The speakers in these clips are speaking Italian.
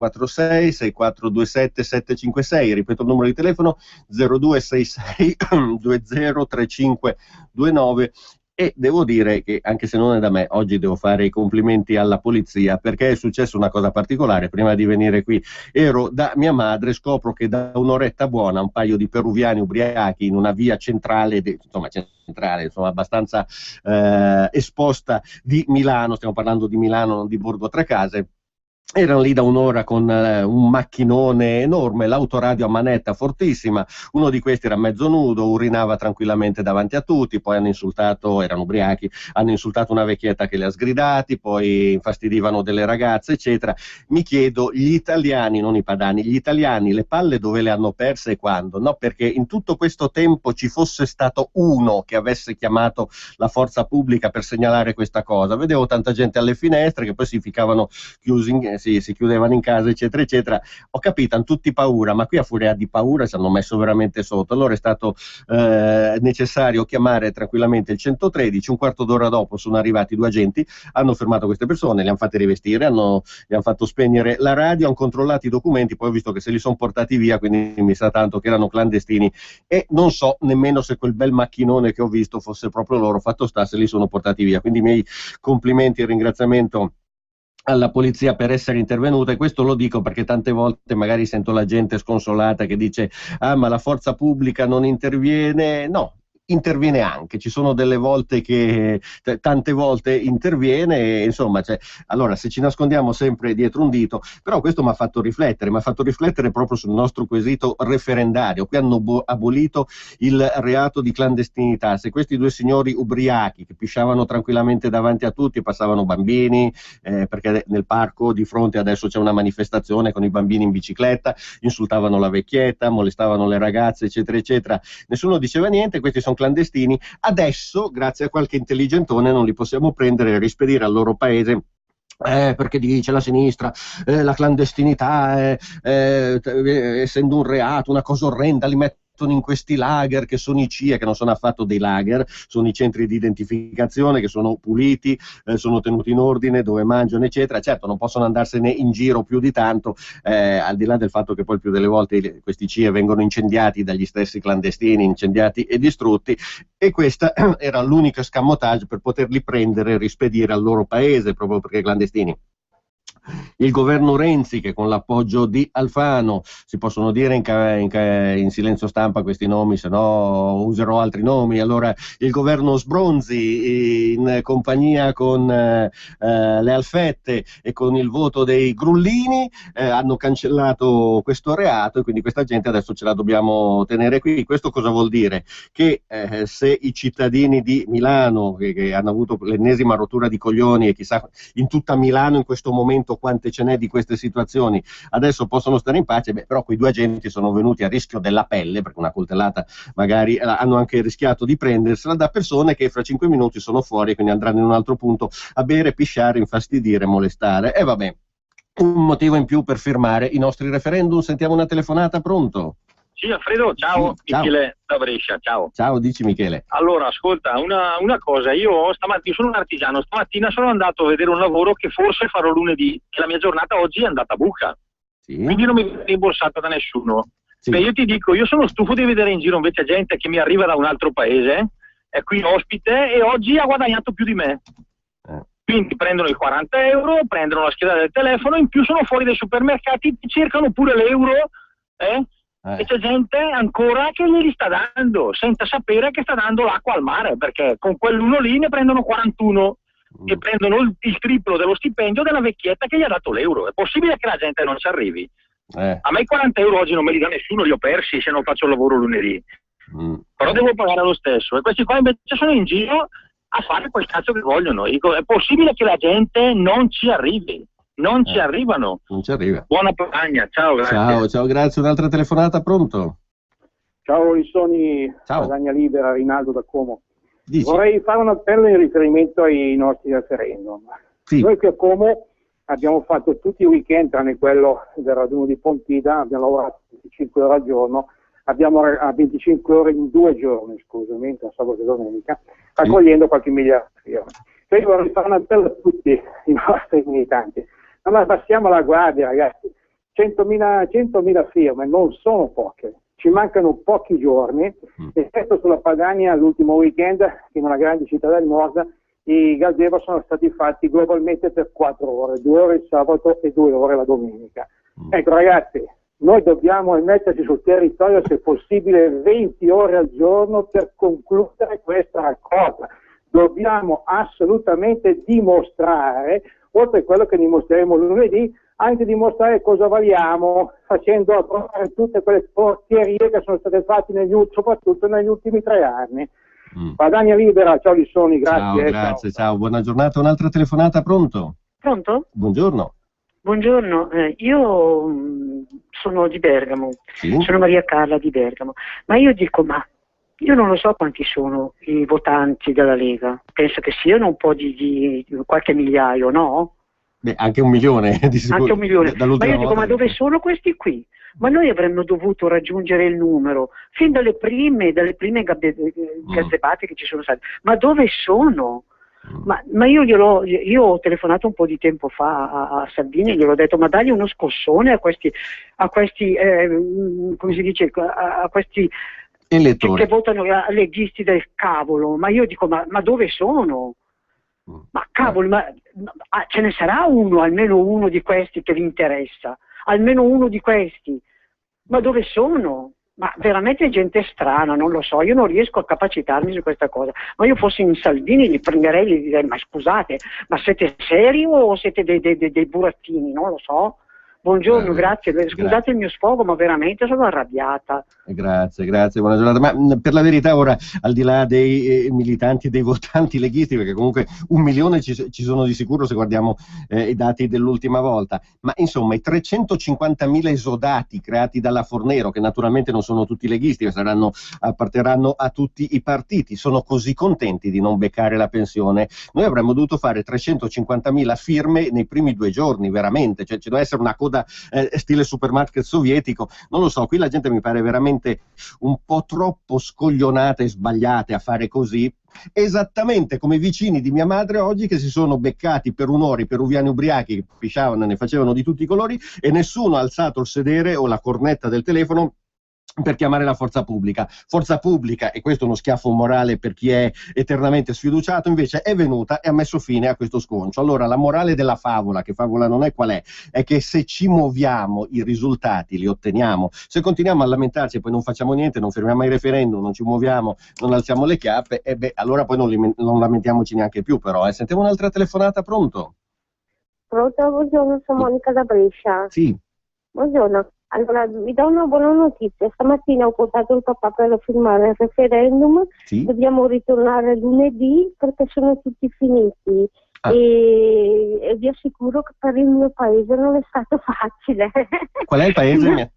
0266 6427 756, ripeto il numero di telefono 0266 203529. E devo dire che, anche se non è da me, oggi devo fare i complimenti alla polizia, perché è successa una cosa particolare. Prima di venire qui ero da mia madre, scopro che da un'oretta buona un paio di peruviani ubriachi in una via centrale, insomma abbastanza esposta di Milano, stiamo parlando di Milano, non di Borgo Trecase, erano lì da un'ora con un macchinone enorme, l'autoradio a manetta fortissima. Uno di questi era mezzo nudo, urinava tranquillamente davanti a tutti, poi hanno insultato, erano ubriachi, hanno insultato una vecchietta che li ha sgridati, poi infastidivano delle ragazze, eccetera. Mi chiedo, gli italiani, non i padani, gli italiani le palle dove le hanno perse e quando? No, perché in tutto questo tempo ci fosse stato uno che avesse chiamato la forza pubblica per segnalare questa cosa. Vedevo tanta gente alle finestre che poi si ficcavano chiusi si chiudevano in casa, eccetera, eccetera. Ho capito, hanno tutti paura, ma qui a furia di paura ci hanno messo veramente sotto. Allora è stato necessario chiamare tranquillamente il 113, un quarto d'ora dopo sono arrivati due agenti, hanno fermato queste persone, le hanno fatte rivestire, gli hanno fatto spegnere la radio, hanno controllato i documenti, poi ho visto che se li sono portati via, quindi mi sa tanto che erano clandestini, e non so nemmeno se quel bel macchinone che ho visto fosse proprio loro, fatto sta se li sono portati via. Quindi i miei complimenti e ringraziamento alla polizia per essere intervenuta, e questo lo dico perché tante volte magari sento la gente sconsolata che dice ma la forza pubblica non interviene. No, interviene anche, ci sono delle volte che tante volte interviene, insomma, allora se ci nascondiamo sempre dietro un dito, però questo mi ha fatto riflettere proprio sul nostro quesito referendario. Qui hanno abolito il reato di clandestinità. Se questi due signori ubriachi che pisciavano tranquillamente davanti a tutti, passavano bambini, perché nel parco di fronte adesso c'è una manifestazione con i bambini in bicicletta, insultavano la vecchietta, molestavano le ragazze, eccetera eccetera, nessuno diceva niente, questi sono clandestini. Adesso, grazie a qualche intelligentone, non li possiamo prendere e rispedire al loro paese, perché dice la sinistra, la clandestinità essendo un reato, una cosa orrenda, li mettono in questi lager che sono i CIE, che non sono affatto dei lager, sono i centri di identificazione che sono puliti, sono tenuti in ordine, dove mangiano, eccetera. Certo, non possono andarsene in giro più di tanto, al di là del fatto che poi più delle volte questi CIE vengono incendiati dagli stessi clandestini, incendiati e distrutti, e questa era l'unico escamotage per poterli prendere e rispedire al loro paese, proprio perché clandestini. Il governo Renzi, che con l'appoggio di Alfano, si possono dire in silenzio stampa questi nomi, se no userò altri nomi, allora il governo Sbronzi, in compagnia con le Alfette e con il voto dei Grullini, hanno cancellato questo reato, e quindi questa gente adesso ce la dobbiamo tenere qui. Questo cosa vuol dire? Che se i cittadini di Milano, che hanno avuto l'ennesima rottura di coglioni, e chissà in tutta Milano in questo momento quante ce n'è di queste situazioni, adesso possono stare in pace, però quei due agenti sono venuti a rischio della pelle, perché una coltellata magari hanno anche rischiato di prendersela, da persone che fra 5 minuti sono fuori, quindi andranno in un altro punto a bere, pisciare, infastidire, molestare. E vabbè, un motivo in più per firmare i nostri referendum. Sentiamo una telefonata. Pronto? Sì, Alfredo, ciao, sì, Michele da Brescia, ciao. Ciao, dici Michele. Allora, ascolta, una cosa, io sono un artigiano, stamattina sono andato a vedere un lavoro che forse farò lunedì, e la mia giornata oggi è andata a buca, sì. Quindi non mi viene rimborsata da nessuno. Sì. Beh, io ti dico, io sono stufo di vedere in giro invece gente che mi arriva da un altro paese, è qui ospite e oggi ha guadagnato più di me. Quindi prendono i 40 euro, prendono la scheda del telefono, in più sono fuori dai supermercati, cercano pure l'euro, e c'è gente ancora che glieli sta dando, senza sapere che sta dando l'acqua al mare, perché con quell'uno lì ne prendono 41 e prendono il triplo dello stipendio della vecchietta che gli ha dato l'euro. È possibile che la gente non ci arrivi? A me i 40 euro oggi non me li dà nessuno, li ho persi se non faccio il lavoro lunedì. Però devo pagare lo stesso, e questi qua invece sono in giro a fare quel cazzo che vogliono. Dico, è possibile che la gente non ci arrivi? Non ci arrivano. Non ci arriva. Buona pagna, ciao, grazie. Ciao, grazie. Un'altra telefonata, pronto? Ciao Lissoni, Guadagna Libera, Rinaldo da Como. Dici. Vorrei fare un appello in riferimento ai nostri referendum. Sì. Noi qui a Como abbiamo fatto tutti i weekend, tranne quello del raduno di Pontida, abbiamo lavorato 25 ore al giorno, abbiamo a 25 ore in 2 giorni, scusami, tra sabato e domenica, raccogliendo qualche miliardo di euro. Cioè io vorrei fare un appello a tutti i nostri militanti. Non abbassiamo la guardia, ragazzi. 100.000 firme non sono poche, ci mancano pochi giorni, e questo sulla Padania l'ultimo weekend, in una grande città del nord, i gazebo sono stati fatti globalmente per 4 ore, 2 ore il sabato e 2 ore la domenica. Ecco ragazzi, noi dobbiamo metterci sul territorio se possibile 20 ore al giorno per concludere questa raccolta. Dobbiamo assolutamente dimostrare, oltre a quello che dimostreremo lunedì, anche dimostrare cosa valiamo, facendo approvare tutte quelle porcherie che sono state fatte soprattutto negli ultimi 3 anni. Padania libera, ciao Lissoni, grazie. Ciao, grazie, ciao, buona giornata. Un'altra telefonata, pronto? Pronto? Buongiorno. Buongiorno, io sono di Bergamo, sì? Sono Maria Carla di Bergamo, ma io dico, ma io non lo so quanti sono i votanti della Lega, penso che siano un po' di qualche migliaio, no? Beh, anche 1 milione di sicuro. Anche 1 milione, ma io dico, ma dove sono questi qui? Ma noi avremmo dovuto raggiungere il numero, fin dalle prime gazzebate che ci sono state, ma dove sono? Ma io ho telefonato un po' di tempo fa a Salvini e gli ho detto, ma dagli uno scossone a questi come si dice, a questi elettori che votano leghisti del cavolo, ma io dico, ma dove sono? Ma cavolo, ce ne sarà uno, almeno uno di questi che vi interessa, almeno uno di questi, ma dove sono? Ma veramente gente strana, non lo so, io non riesco a capacitarmi su questa cosa, ma io fossi in Salvini li prenderei e gli direi, ma scusate, ma siete seri o siete dei burattini, non lo so. Buongiorno, grazie, scusate il mio sfogo, ma veramente sono arrabbiata. Grazie, buona giornata. Ma per la verità ora, al di là dei militanti, dei votanti leghisti, perché comunque 1 milione ci sono di sicuro se guardiamo i dati dell'ultima volta, ma insomma i 350.000 esodati creati dalla Fornero, che naturalmente non sono tutti leghisti, apparterranno a tutti i partiti, sono così contenti di non beccare la pensione. Noi avremmo dovuto fare 350.000 firme nei primi 2 giorni, veramente, cioè ci deve essere una coda stile supermarket sovietico, non lo so, qui la gente mi pare veramente un po' troppo scoglionata e sbagliata a fare così, esattamente come i vicini di mia madre oggi che si sono beccati per un'ora i peruviani ubriachi che pisciavano e ne facevano di tutti i colori e nessuno ha alzato il sedere o la cornetta del telefono per chiamare la forza pubblica, e questo è uno schiaffo morale per chi è eternamente sfiduciato, invece è venuta e ha messo fine a questo sconcio. Allora la morale della favola, che favola non è, qual è che se ci muoviamo i risultati li otteniamo, se continuiamo a lamentarci e poi non facciamo niente, non fermiamo i referendum, non ci muoviamo, non alziamo le chiappe, allora poi non lamentiamoci neanche più però. Sentiamo un'altra telefonata, pronto? Pronto, buongiorno, sono Monica da Brescia. Sì. Buongiorno. Allora, vi do una buona notizia. Stamattina ho portato il papà per firmare il referendum. Sì? Dobbiamo ritornare lunedì perché sono tutti finiti. E vi assicuro che per il mio paese non è stato facile. Qual è il paese?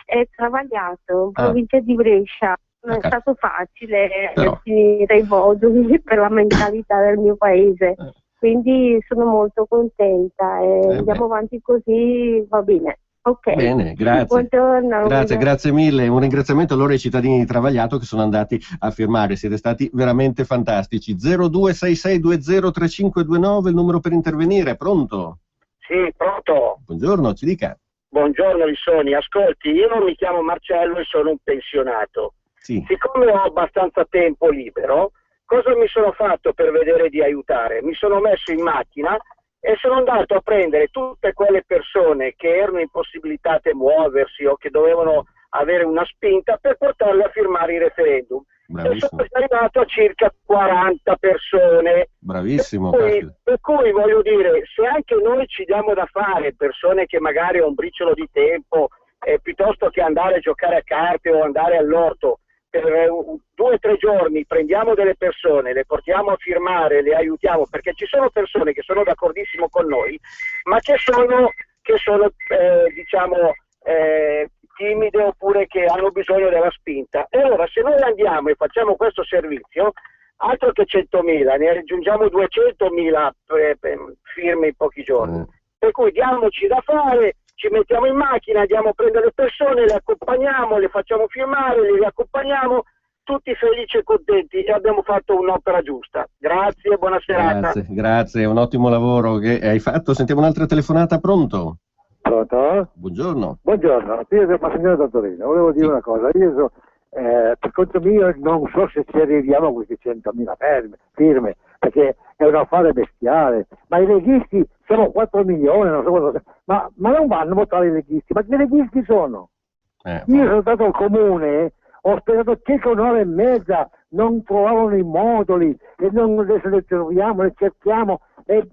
È Travagliato, provincia di Brescia. Non è stato facile finire i moduli per la mentalità del mio paese. Quindi sono molto contenta e andiamo avanti così, va bene. Ok. Bene, grazie. Buongiorno. Grazie mille. Un ringraziamento allora ai cittadini di Travagliato che sono andati a firmare, siete stati veramente fantastici. 0266203529 il numero per intervenire, pronto? Sì, pronto. Buongiorno, ci dica. Buongiorno Lissoni, ascolti, io non mi chiamo Marcello e sono un pensionato. Sì. Siccome ho abbastanza tempo libero, cosa mi sono fatto per vedere di aiutare? Mi sono messo in macchina e sono andato a prendere tutte quelle persone che erano impossibilitate a muoversi o che dovevano avere una spinta per portarle a firmare il referendum. Bravissimo. E sono arrivato a circa 40 persone. Bravissimo. Per cui voglio dire, se anche noi ci diamo da fare, persone che magari hanno un briciolo di tempo, piuttosto che andare a giocare a carte o andare all'orto, per 2 o 3 giorni prendiamo delle persone, le portiamo a firmare, le aiutiamo, perché ci sono persone che sono d'accordissimo con noi, ma che sono timide oppure che hanno bisogno della spinta. E allora se noi andiamo e facciamo questo servizio, altro che 100.000, ne raggiungiamo 200.000 firme in pochi giorni. Per cui diamoci da fare, ci mettiamo in macchina, andiamo a prendere le persone, le accompagniamo, le facciamo firmare, le riaccompagniamo, tutti felici e contenti e abbiamo fatto un'opera giusta. Grazie, buona serata. Grazie, un ottimo lavoro che hai fatto. Sentiamo un'altra telefonata, pronto? Pronto? Buongiorno. Buongiorno, io sono Massimiliano da Torino, volevo dire una cosa, io per conto mio non so se ci arriviamo a questi 100.000 firme, perché è un affare bestiale, ma i leghisti sono 4 milioni, non so cosa, ma non vanno a votare i leghisti, ma che leghisti sono? Io sono stato al comune, ho aspettato circa un'ora e mezza, non trovavano i moduli, e non adesso le troviamo, le cerchiamo, e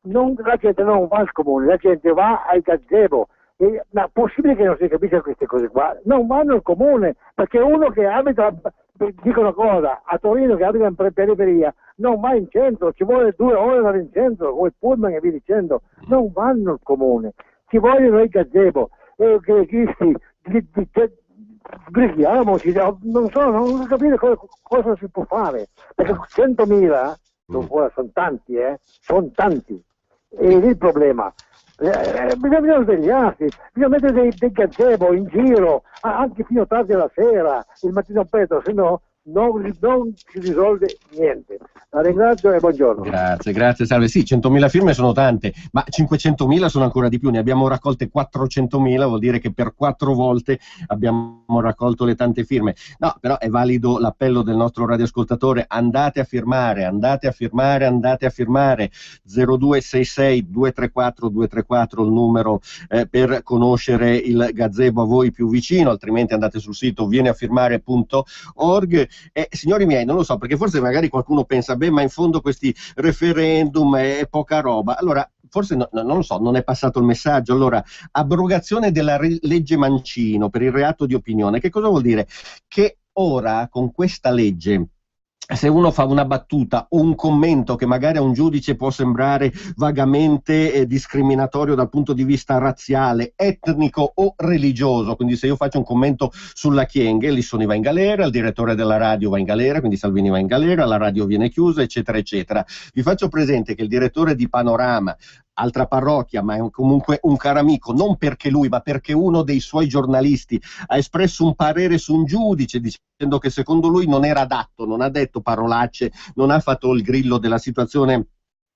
la gente non va al comune, la gente va al gazebo. Ma è possibile che non si capisca queste cose qua? Non vanno al comune, perché uno che abita, dico una cosa, a Torino che abita in periferia, non va in centro, ci vuole 2 ore ad andare in centro, come Pullman e via dicendo, non vanno al comune, ci vogliono il gazebo, e che sbrighiamoci, non capire cosa si può fare, perché 100.000 sono tanti, sono tanti, e lì il problema. Bisogna svegliarsi, bisogna mettere dei gazebo in giro anche fino a tardi alla sera, il mattino presto, se no non si risolve niente. La ringrazio e buongiorno. Grazie, salve. Sì, 100.000 firme sono tante, ma 500.000 sono ancora di più, ne abbiamo raccolte 400.000, vuol dire che per 4 volte abbiamo raccolto le tante firme. No, però è valido l'appello del nostro radioascoltatore, andate a firmare, 0266 234 234 il numero per conoscere il gazebo a voi più vicino, altrimenti andate sul sito vieneafirmare.org. Signori miei, non lo so, perché forse magari qualcuno pensa, ma in fondo questi referendum è poca roba. Allora, forse non lo so, non è passato il messaggio. Allora, abrogazione della legge Mancino per il reato di opinione. Che cosa vuol dire? Che ora, con questa legge, se uno fa una battuta o un commento che magari a un giudice può sembrare vagamente discriminatorio dal punto di vista razziale, etnico o religioso, quindi se io faccio un commento sulla Kyenge, Lissoni va in galera, il direttore della radio va in galera, quindi Salvini va in galera, la radio viene chiusa, eccetera, eccetera. Vi faccio presente che il direttore di Panorama, altra parrocchia, ma è comunque un caro amico, non perché lui, ma perché uno dei suoi giornalisti ha espresso un parere su un giudice dicendo che secondo lui non era adatto, non ha detto parolacce, non ha fatto il grillo della situazione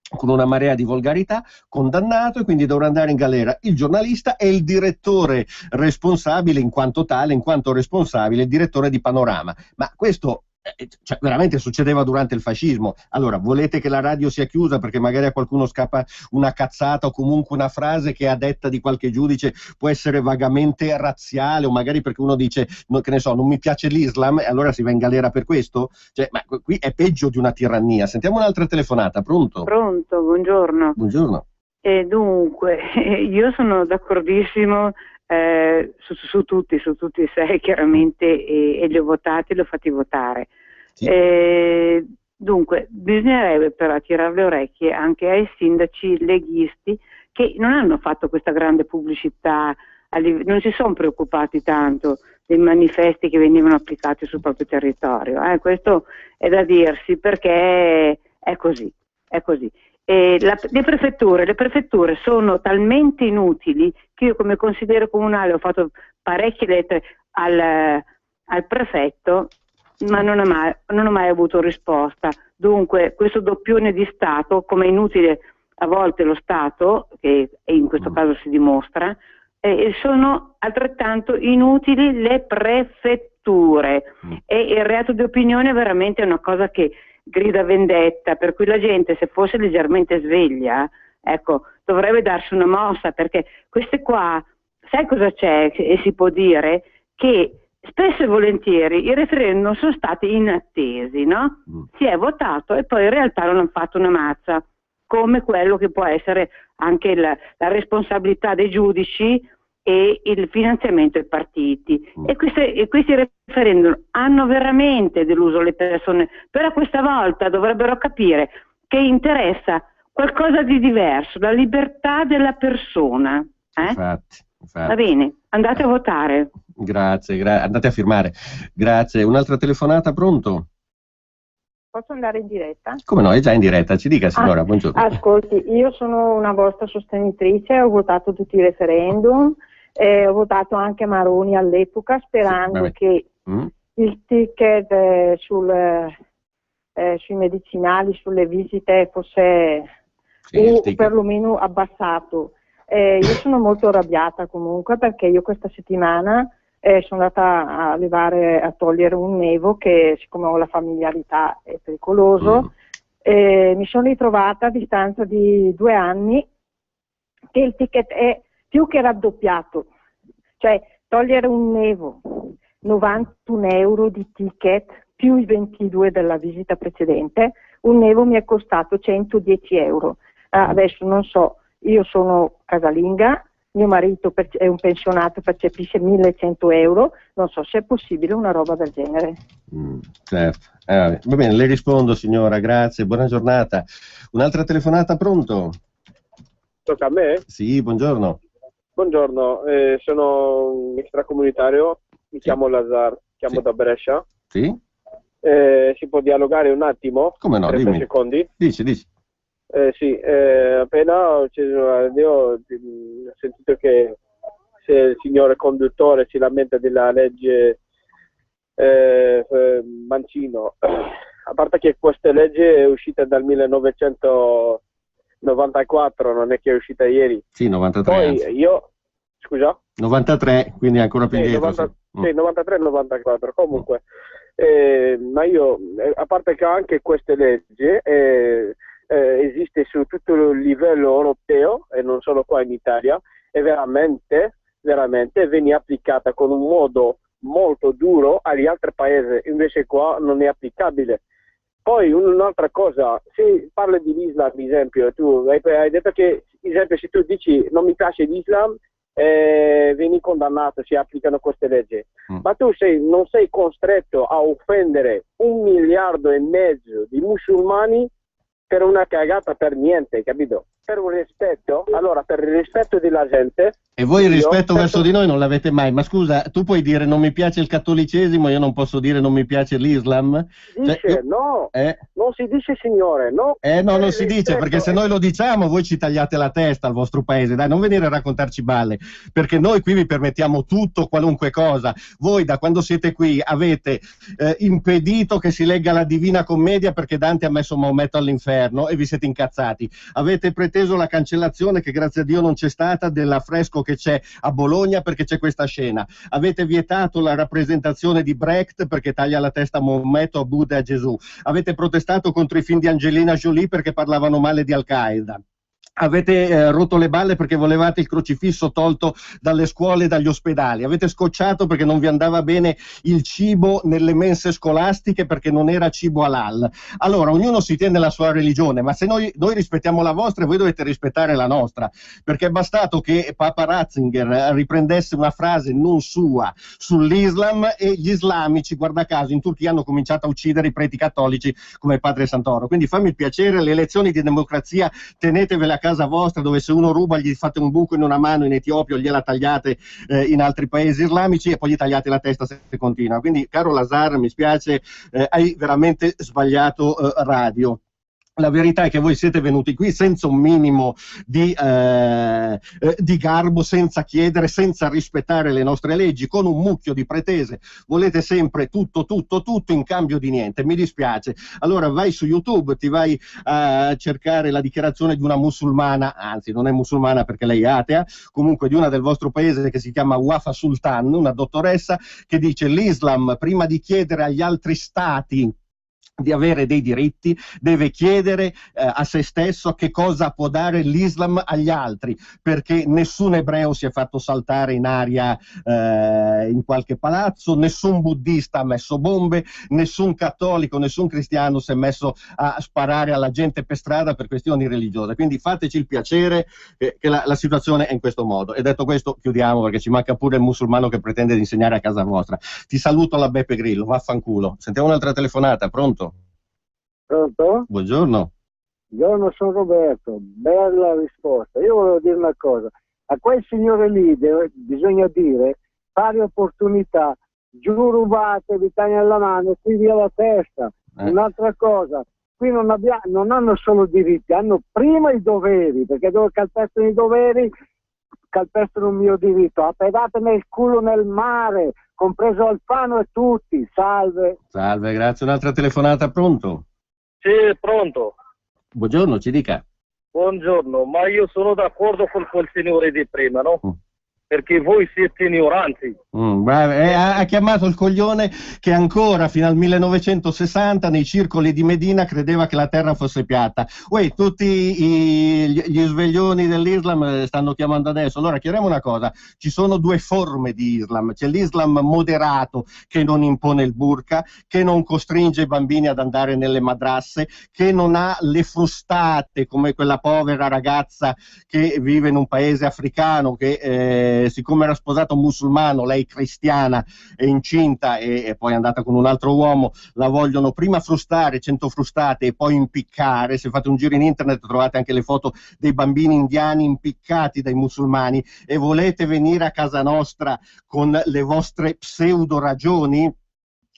con una marea di volgarità, condannato, e quindi dovrà andare in galera il giornalista e il direttore responsabile, in quanto tale, in quanto responsabile, il direttore di Panorama. Ma questo veramente succedeva durante il fascismo. Allora, volete che la radio sia chiusa perché magari a qualcuno scappa una cazzata o comunque una frase che a detta di qualche giudice può essere vagamente razziale, o magari perché uno dice, che ne so, non mi piace l'Islam, e allora si va in galera per questo? Ma qui è peggio di una tirannia. Sentiamo un'altra telefonata. Pronto? Pronto, buongiorno. Buongiorno. Dunque, io sono d'accordissimo su tutti e 6 chiaramente, e li ho votati, li ho fatti votare. Sì. Dunque, bisognerebbe però tirare le orecchie anche ai sindaci leghisti che non hanno fatto questa grande pubblicità, non si sono preoccupati tanto dei manifesti che venivano applicati sul proprio territorio. Questo è da dirsi, perché è così. Le prefetture sono talmente inutili che io, come consigliere comunale, ho fatto parecchie lettere al prefetto, ma non ho mai avuto risposta. Dunque questo doppione di Stato, come è inutile a volte lo Stato, che in questo caso si dimostra, sono altrettanto inutili le prefetture, e il reato di opinione veramente è una cosa che grida vendetta, per cui la gente, se fosse leggermente sveglia, dovrebbe darsi una mossa, perché queste qua, sai cosa c'è? E si può dire che spesso e volentieri i referendum sono stati inattesi, no? Si è votato e poi in realtà non hanno fatto una mazza, come quello che può essere anche la responsabilità dei giudici e il finanziamento ai partiti. E questi referendum hanno veramente deluso le persone, però questa volta dovrebbero capire che interessa qualcosa di diverso, la libertà della persona. Infatti. Va bene, andate a votare. Grazie, andate a firmare. Grazie. Un'altra telefonata, pronto? Posso andare in diretta? Come no, è già in diretta, ci dica signora, buongiorno. Ascolti, io sono una vostra sostenitrice, ho votato tutti i referendum, ho votato anche Maroni all'epoca, sperando che il ticket sui medicinali, sulle visite fosse perlomeno abbassato. Io sono molto arrabbiata comunque perché io questa settimana sono andata a togliere un nevo che, siccome ho la familiarità, è pericoloso. Mi sono ritrovata a distanza di 2 anni che il ticket è più che raddoppiato, cioè togliere un nevo, 91 euro di ticket più i 22 della visita precedente, un nevo mi è costato 110 euro. Adesso non so, io sono casalinga, mio marito è un pensionato, percepisce 1100 euro, non so se è possibile una roba del genere. Certo, va bene, le rispondo signora, grazie, buona giornata. Un'altra telefonata, pronto? Tocca a me? Sì, buongiorno. Buongiorno, sono un extracomunitario, mi chiamo Lazar, chiamo da Brescia. Sì? Si può dialogare un attimo? Come no, 30 secondi? Dici. Sì, appena ho acceso la radio ho sentito che se il signore conduttore si lamenta della legge Mancino, a parte che questa legge è uscita dal 1994, non è che è uscita ieri. Sì, 93. Poi io, scusa? 93, quindi ancora più indietro. Sì, 93 e 94, comunque. Ma io, a parte che anche queste leggi esiste su tutto il livello europeo e non solo qua in Italia, e veramente viene applicata con un modo molto duro agli altri paesi, invece qua non è applicabile. Poi un'altra cosa, se parli dell'Islam, ad esempio, tu hai detto che, esempio, se tu dici non mi piace l'Islam, vieni condannato, si applicano queste leggi. Ma tu non sei costretto a offendere 1,5 miliardi di musulmani per una cagata, per niente, capito? Per un rispetto, allora per il rispetto della gente. E voi il rispetto verso di noi non l'avete mai. Ma scusa, tu puoi dire non mi piace il cattolicesimo, io non posso dire non mi piace l'Islam? Dice, no, non si dice signore, no? No, non si dice, perché se noi lo diciamo voi ci tagliate la testa al vostro paese. Dai, non venire a raccontarci balle, perché noi qui vi permettiamo tutto, qualunque cosa. Voi da quando siete qui avete impedito che si legga la Divina Commedia perché Dante ha messo Maometto all'inferno e vi siete incazzati. Avete preteso la cancellazione, che grazie a Dio non c'è stata, dell'affresco che c'è a Bologna perché c'è questa scena. Avete vietato la rappresentazione di Brecht perché taglia la testa a Maometto, a Buddha e a Gesù. Avete protestato contro i film di Angelina Jolie perché parlavano male di Al-Qaeda. Avete rotto le balle perché volevate il crocifisso tolto dalle scuole e dagli ospedali. Avete scocciato perché non vi andava bene il cibo nelle mense scolastiche perché non era cibo halal. Allora, ognuno si tiene la sua religione, ma se noi rispettiamo la vostra, voi dovete rispettare la nostra, perché è bastato che Papa Ratzinger riprendesse una frase non sua sull'Islam e gli islamici, guarda caso, in Turchia hanno cominciato a uccidere i preti cattolici come il padre Santoro. Quindi fammi il piacere, le elezioni di democrazia tenetevele a casa vostra, dove se uno ruba gli fate un buco in una mano in Etiopia o gliela tagliate in altri paesi islamici e poi gli tagliate la testa se continua. Quindi caro Lazar, mi spiace, hai veramente sbagliato radio. La verità è che voi siete venuti qui senza un minimo di garbo, senza chiedere, senza rispettare le nostre leggi, con un mucchio di pretese. Volete sempre tutto in cambio di niente. Mi dispiace. Allora vai su YouTube, ti vai a cercare la dichiarazione di una musulmana, anzi non è musulmana perché lei è atea, comunque di una del vostro paese che si chiama Wafa Sultan, una dottoressa, che dice: l'Islam, prima di chiedere agli altri stati di avere dei diritti, deve chiedere a se stesso che cosa può dare l'Islam agli altri, perché nessun ebreo si è fatto saltare in aria in qualche palazzo, nessun buddista ha messo bombe, nessun cattolico, nessun cristiano si è messo a sparare alla gente per strada per questioni religiose. Quindi fateci il piacere che la situazione è in questo modo. E detto questo chiudiamo, perché ci manca pure il musulmano che pretende di insegnare a casa vostra. Ti saluto alla Beppe Grillo, vaffanculo. Sentiamo un'altra telefonata, pronto? Pronto? Buongiorno. Buongiorno, sono Roberto. Bella risposta. Io volevo dire una cosa. A quel signore lì bisogna dire pari opportunità. Giù rubate, vi tagliano la mano, qui via la testa. Un'altra cosa. Qui non hanno solo diritti, hanno prima i doveri, perché dove calpestano i doveri calpestano il mio diritto. A pedate nel culo nel mare, compreso Alfano e tutti. Salve. Salve, grazie. Un'altra telefonata, pronto? Sì, pronto. Buongiorno, ci dica. Buongiorno, ma io sono d'accordo con quel signore di prima, no? Perché voi siete ignoranti. Ha chiamato il coglione che ancora fino al 1960 nei circoli di Medina credeva che la terra fosse piatta. Tutti gli sveglioni dell'Islam stanno chiamando adesso. Allora chiariamo una cosa, ci sono due forme di Islam: c'è l'Islam moderato che non impone il burqa, che non costringe i bambini ad andare nelle madrasse, che non ha le frustate come quella povera ragazza che vive in un paese africano che siccome era sposato un musulmano, lei cristiana, è incinta e poi è andata con un altro uomo, la vogliono prima frustare, 100 frustate, e poi impiccare. Se fate un giro in internet trovate anche le foto dei bambini indiani impiccati dai musulmani, e volete venire a casa nostra con le vostre pseudo ragioni?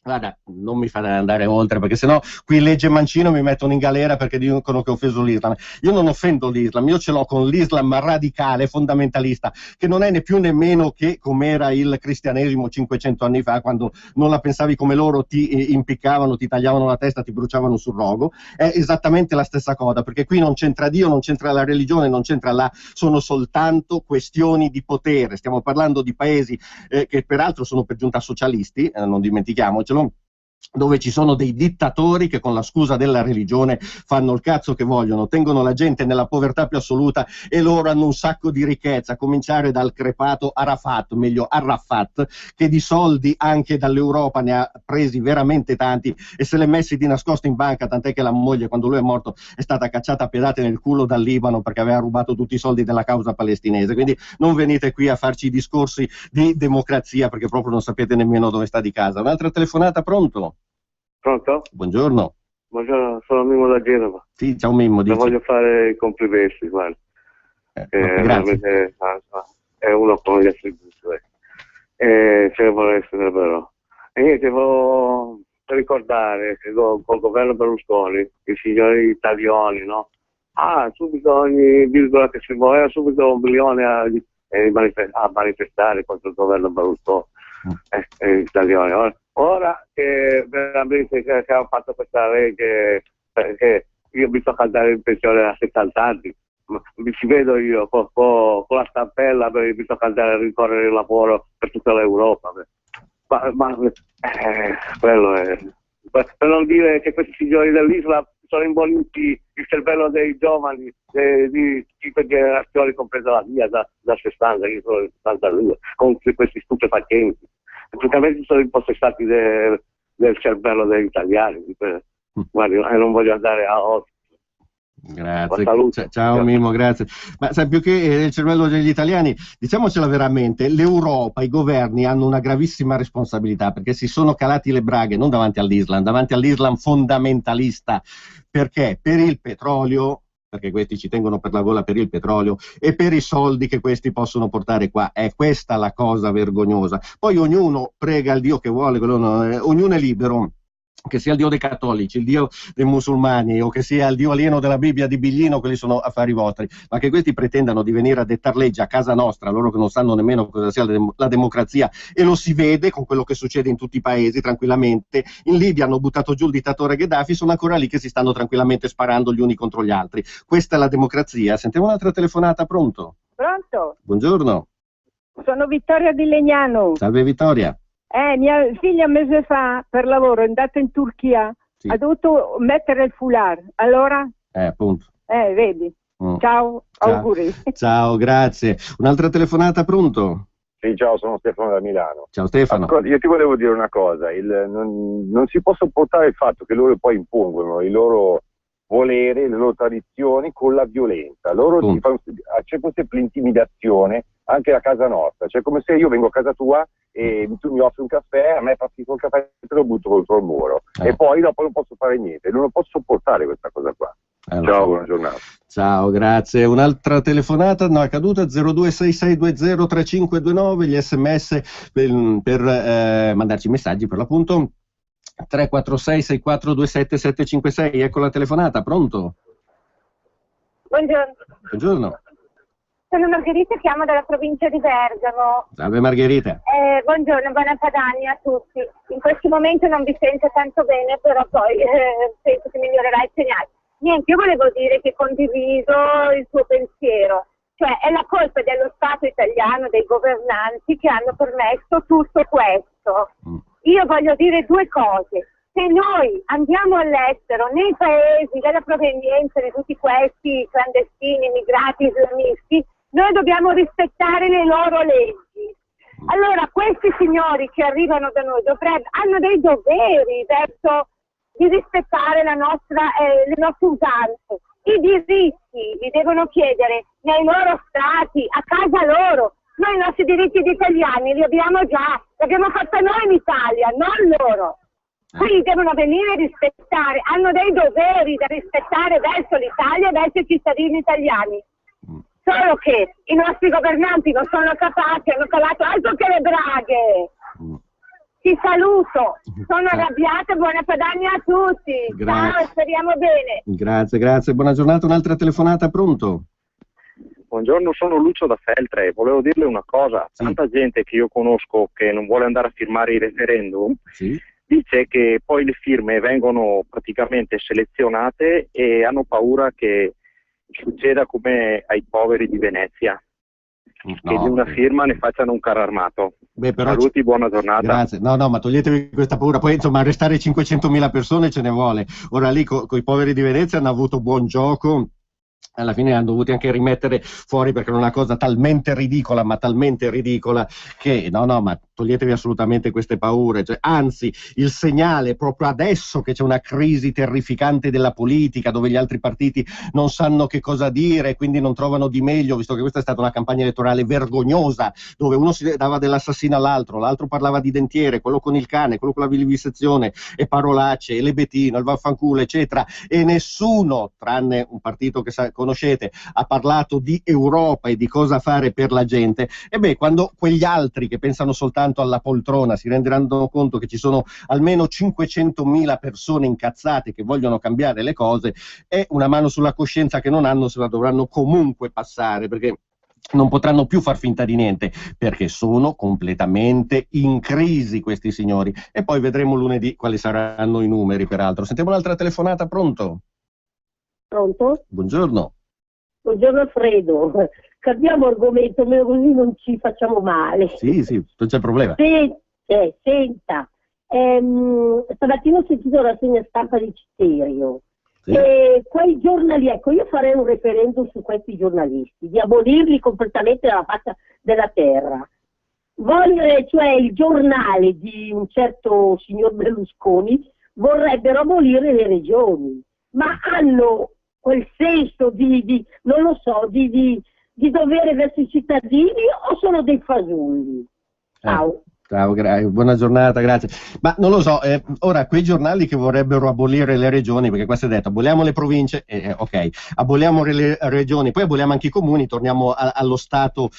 Guarda, non mi fate andare oltre, perché sennò qui legge Mancino mi mettono in galera perché dicono che ho offeso l'Islam. Io non offendo l'Islam, io ce l'ho con l'Islam radicale, fondamentalista, che non è né più né meno che com'era il cristianesimo 500 anni fa, quando non la pensavi come loro, ti impiccavano, ti tagliavano la testa, ti bruciavano sul rogo. È esattamente la stessa cosa, perché qui non c'entra Dio, non c'entra la religione, non c'entra sono soltanto questioni di potere. Stiamo parlando di paesi che peraltro sono per giunta socialisti, non dimentichiamocelo, dove ci sono dei dittatori che con la scusa della religione fanno il cazzo che vogliono, tengono la gente nella povertà più assoluta, e loro hanno un sacco di ricchezza, a cominciare dal crepato Arafat, che di soldi anche dall'Europa ne ha presi veramente tanti e se li è messi di nascosto in banca, tant'è che la moglie, quando lui è morto, è stata cacciata a pedate nel culo dal Libano perché aveva rubato tutti i soldi della causa palestinese. Quindi non venite qui a farci discorsi di democrazia, perché proprio non sapete nemmeno dove sta di casa. Un'altra telefonata, pronto? Pronto? Buongiorno. Buongiorno, sono Mimmo da Genova. Sì, ciao Mimmo. Le voglio fare i complimenti, guarda. Grazie. È uno come gli attribuzioni. Ce ne vuole essere però. E niente, volevo ricordare che col governo Berlusconi, i signori italiani, no? Subito ogni virgola che si muoveva, subito 1 milione a manifestare contro il governo Berlusconi. Italiani. Ora che veramente che hanno fatto questa legge, perché io mi tocca andare in pensione a 70 anni, mi ci vedo io con la stampella, mi tocca andare a rincorrere il lavoro per tutta l'Europa. Quello è. Per non dire che questi signori dell'Islam sono imboliti il cervello dei giovani di 5 generazioni, compresa la mia, da 60, io sono 62, con questi stupefacenti. Praticamente sono impossessati del cervello degli italiani. Guarda, non voglio andare a oltre. Grazie, ciao Mimmo, grazie. Ma sai, più che il cervello degli italiani, diciamocela veramente, l'Europa, i governi hanno una gravissima responsabilità, perché si sono calati le braghe non davanti all'Islam fondamentalista. Perché? Per il petrolio, perché questi ci tengono per la gola per il petrolio, e per i soldi che questi possono portare qua. È questa la cosa vergognosa. Poi ognuno prega il Dio che vuole, ognuno è libero, che sia il Dio dei cattolici, il Dio dei musulmani, o che sia il Dio alieno della Bibbia di Biglino, quelli sono affari vostri, ma che questi pretendano di venire a dettar legge a casa nostra, loro che non sanno nemmeno cosa sia la democrazia, e lo si vede con quello che succede in tutti i paesi tranquillamente. In Libia hanno buttato giù il dittatore Gheddafi, sono ancora lì che si stanno tranquillamente sparando gli uni contro gli altri. Questa è la democrazia. Sentiamo un'altra telefonata. Pronto? Pronto? Buongiorno. Sono Vittoria di Legnano. Salve Vittoria. Mia figlia un mese fa per lavoro è andata in Turchia, sì. Ha dovuto mettere il foulard, allora? Appunto. Vedi. Ciao, auguri. Ciao, grazie. Un'altra telefonata, pronto? Sì, ciao, sono Stefano da Milano. Ciao Stefano. Io ti volevo dire una cosa, non si può sopportare il fatto che loro poi impongono i loro voleri, le loro tradizioni con la violenza. Loro c'è questa intimidazione anche a casa nostra, cioè come se io vengo a casa tua e tu mi offri un caffè, a me fa schifo il caffè e te lo butto contro il muro e poi dopo non posso fare niente, non posso sopportare questa cosa qua. Ciao, buona giornata. Ciao, grazie. Un'altra telefonata, no, è caduta, 0266203529, gli sms per mandarci messaggi per l'appunto 346 6427 756. Ecco la telefonata, pronto? Buongiorno. Buongiorno. Sono Margherita, chiamo dalla provincia di Bergamo. Salve Margherita. Buongiorno, buona Padania a tutti. In questo momento non vi sento tanto bene, però poi penso che migliorerà il segnale. Niente, io volevo dire che condivido il tuo pensiero, cioè è la colpa dello Stato italiano, dei governanti che hanno permesso tutto questo. Io voglio dire due cose. Se noi andiamo all'estero, nei paesi della provenienza di tutti questi clandestini, immigrati, islamisti, noi dobbiamo rispettare le loro leggi. Allora questi signori che arrivano da noi hanno dei doveri verso di rispettare le nostre usanze. I diritti li devono chiedere nei loro stati, a casa loro. Noi i nostri diritti di italiani li abbiamo già, l'abbiamo fatto noi in Italia, non loro. Qui devono venire a rispettare, hanno dei doveri da rispettare verso l'Italia e verso i cittadini italiani. Solo che i nostri governanti non sono capaci, hanno calato altro che le braghe. Ti saluto, sono arrabbiata, buona padagna a tutti. Grazie. Ciao, speriamo bene. Grazie, buona giornata, un'altra telefonata, pronto? Buongiorno, sono Lucio da Feltre, volevo dirle una cosa, tanta gente che io conosco che non vuole andare a firmare i referendum, dice che poi le firme vengono praticamente selezionate e hanno paura che succeda come ai poveri di Venezia, che di una firma ne facciano un carro armato. Saluti, buona giornata. Grazie. No, ma toglietevi questa paura. Poi insomma arrestare 500.000 persone ce ne vuole. Ora lì con i poveri di Venezia hanno avuto buon gioco. Alla fine hanno dovuti anche rimettere fuori perché era una cosa talmente ridicola, ma talmente ridicola che ma toglietevi assolutamente queste paure, cioè, anzi il segnale proprio adesso che c'è una crisi terrificante della politica dove gli altri partiti non sanno che cosa dire, quindi non trovano di meglio, visto che questa è stata una campagna elettorale vergognosa dove uno si dava dell'assassino all'altro, l'altro parlava di dentiere, quello con il cane, quello con la vivisezione e parolacce e lebetino, il vaffanculo eccetera, e nessuno tranne un partito che conoscete ha parlato di Europa e di cosa fare per la gente. E quando quegli altri che pensano soltanto alla poltrona si renderanno conto che ci sono almeno 500.000 persone incazzate che vogliono cambiare le cose, è una mano sulla coscienza che non hanno, se la dovranno comunque passare, perché non potranno più far finta di niente, perché sono completamente in crisi questi signori. E poi vedremo lunedì quali saranno i numeri, peraltro. Sentiamo un'altra telefonata, pronto? Pronto? Buongiorno. Buongiorno Alfredo, cambiamo argomento, così non ci facciamo male. Sì, non c'è problema. Senta, stamattina ho sentito la rassegna stampa di Citerio. E quei giornali, io farei un referendum su questi giornalisti, di abolirli completamente dalla faccia della terra. Cioè il giornale di un certo signor Berlusconi vorrebbero abolire le regioni, ma hanno quel senso di dovere verso i cittadini o sono dei fasulli? Ciao. Ciao, buona giornata, grazie. Ma non lo so, ora quei giornali che vorrebbero abolire le regioni, perché qua si è detto aboliamo le province, ok, aboliamo le regioni, poi aboliamo anche i comuni, torniamo allo Stato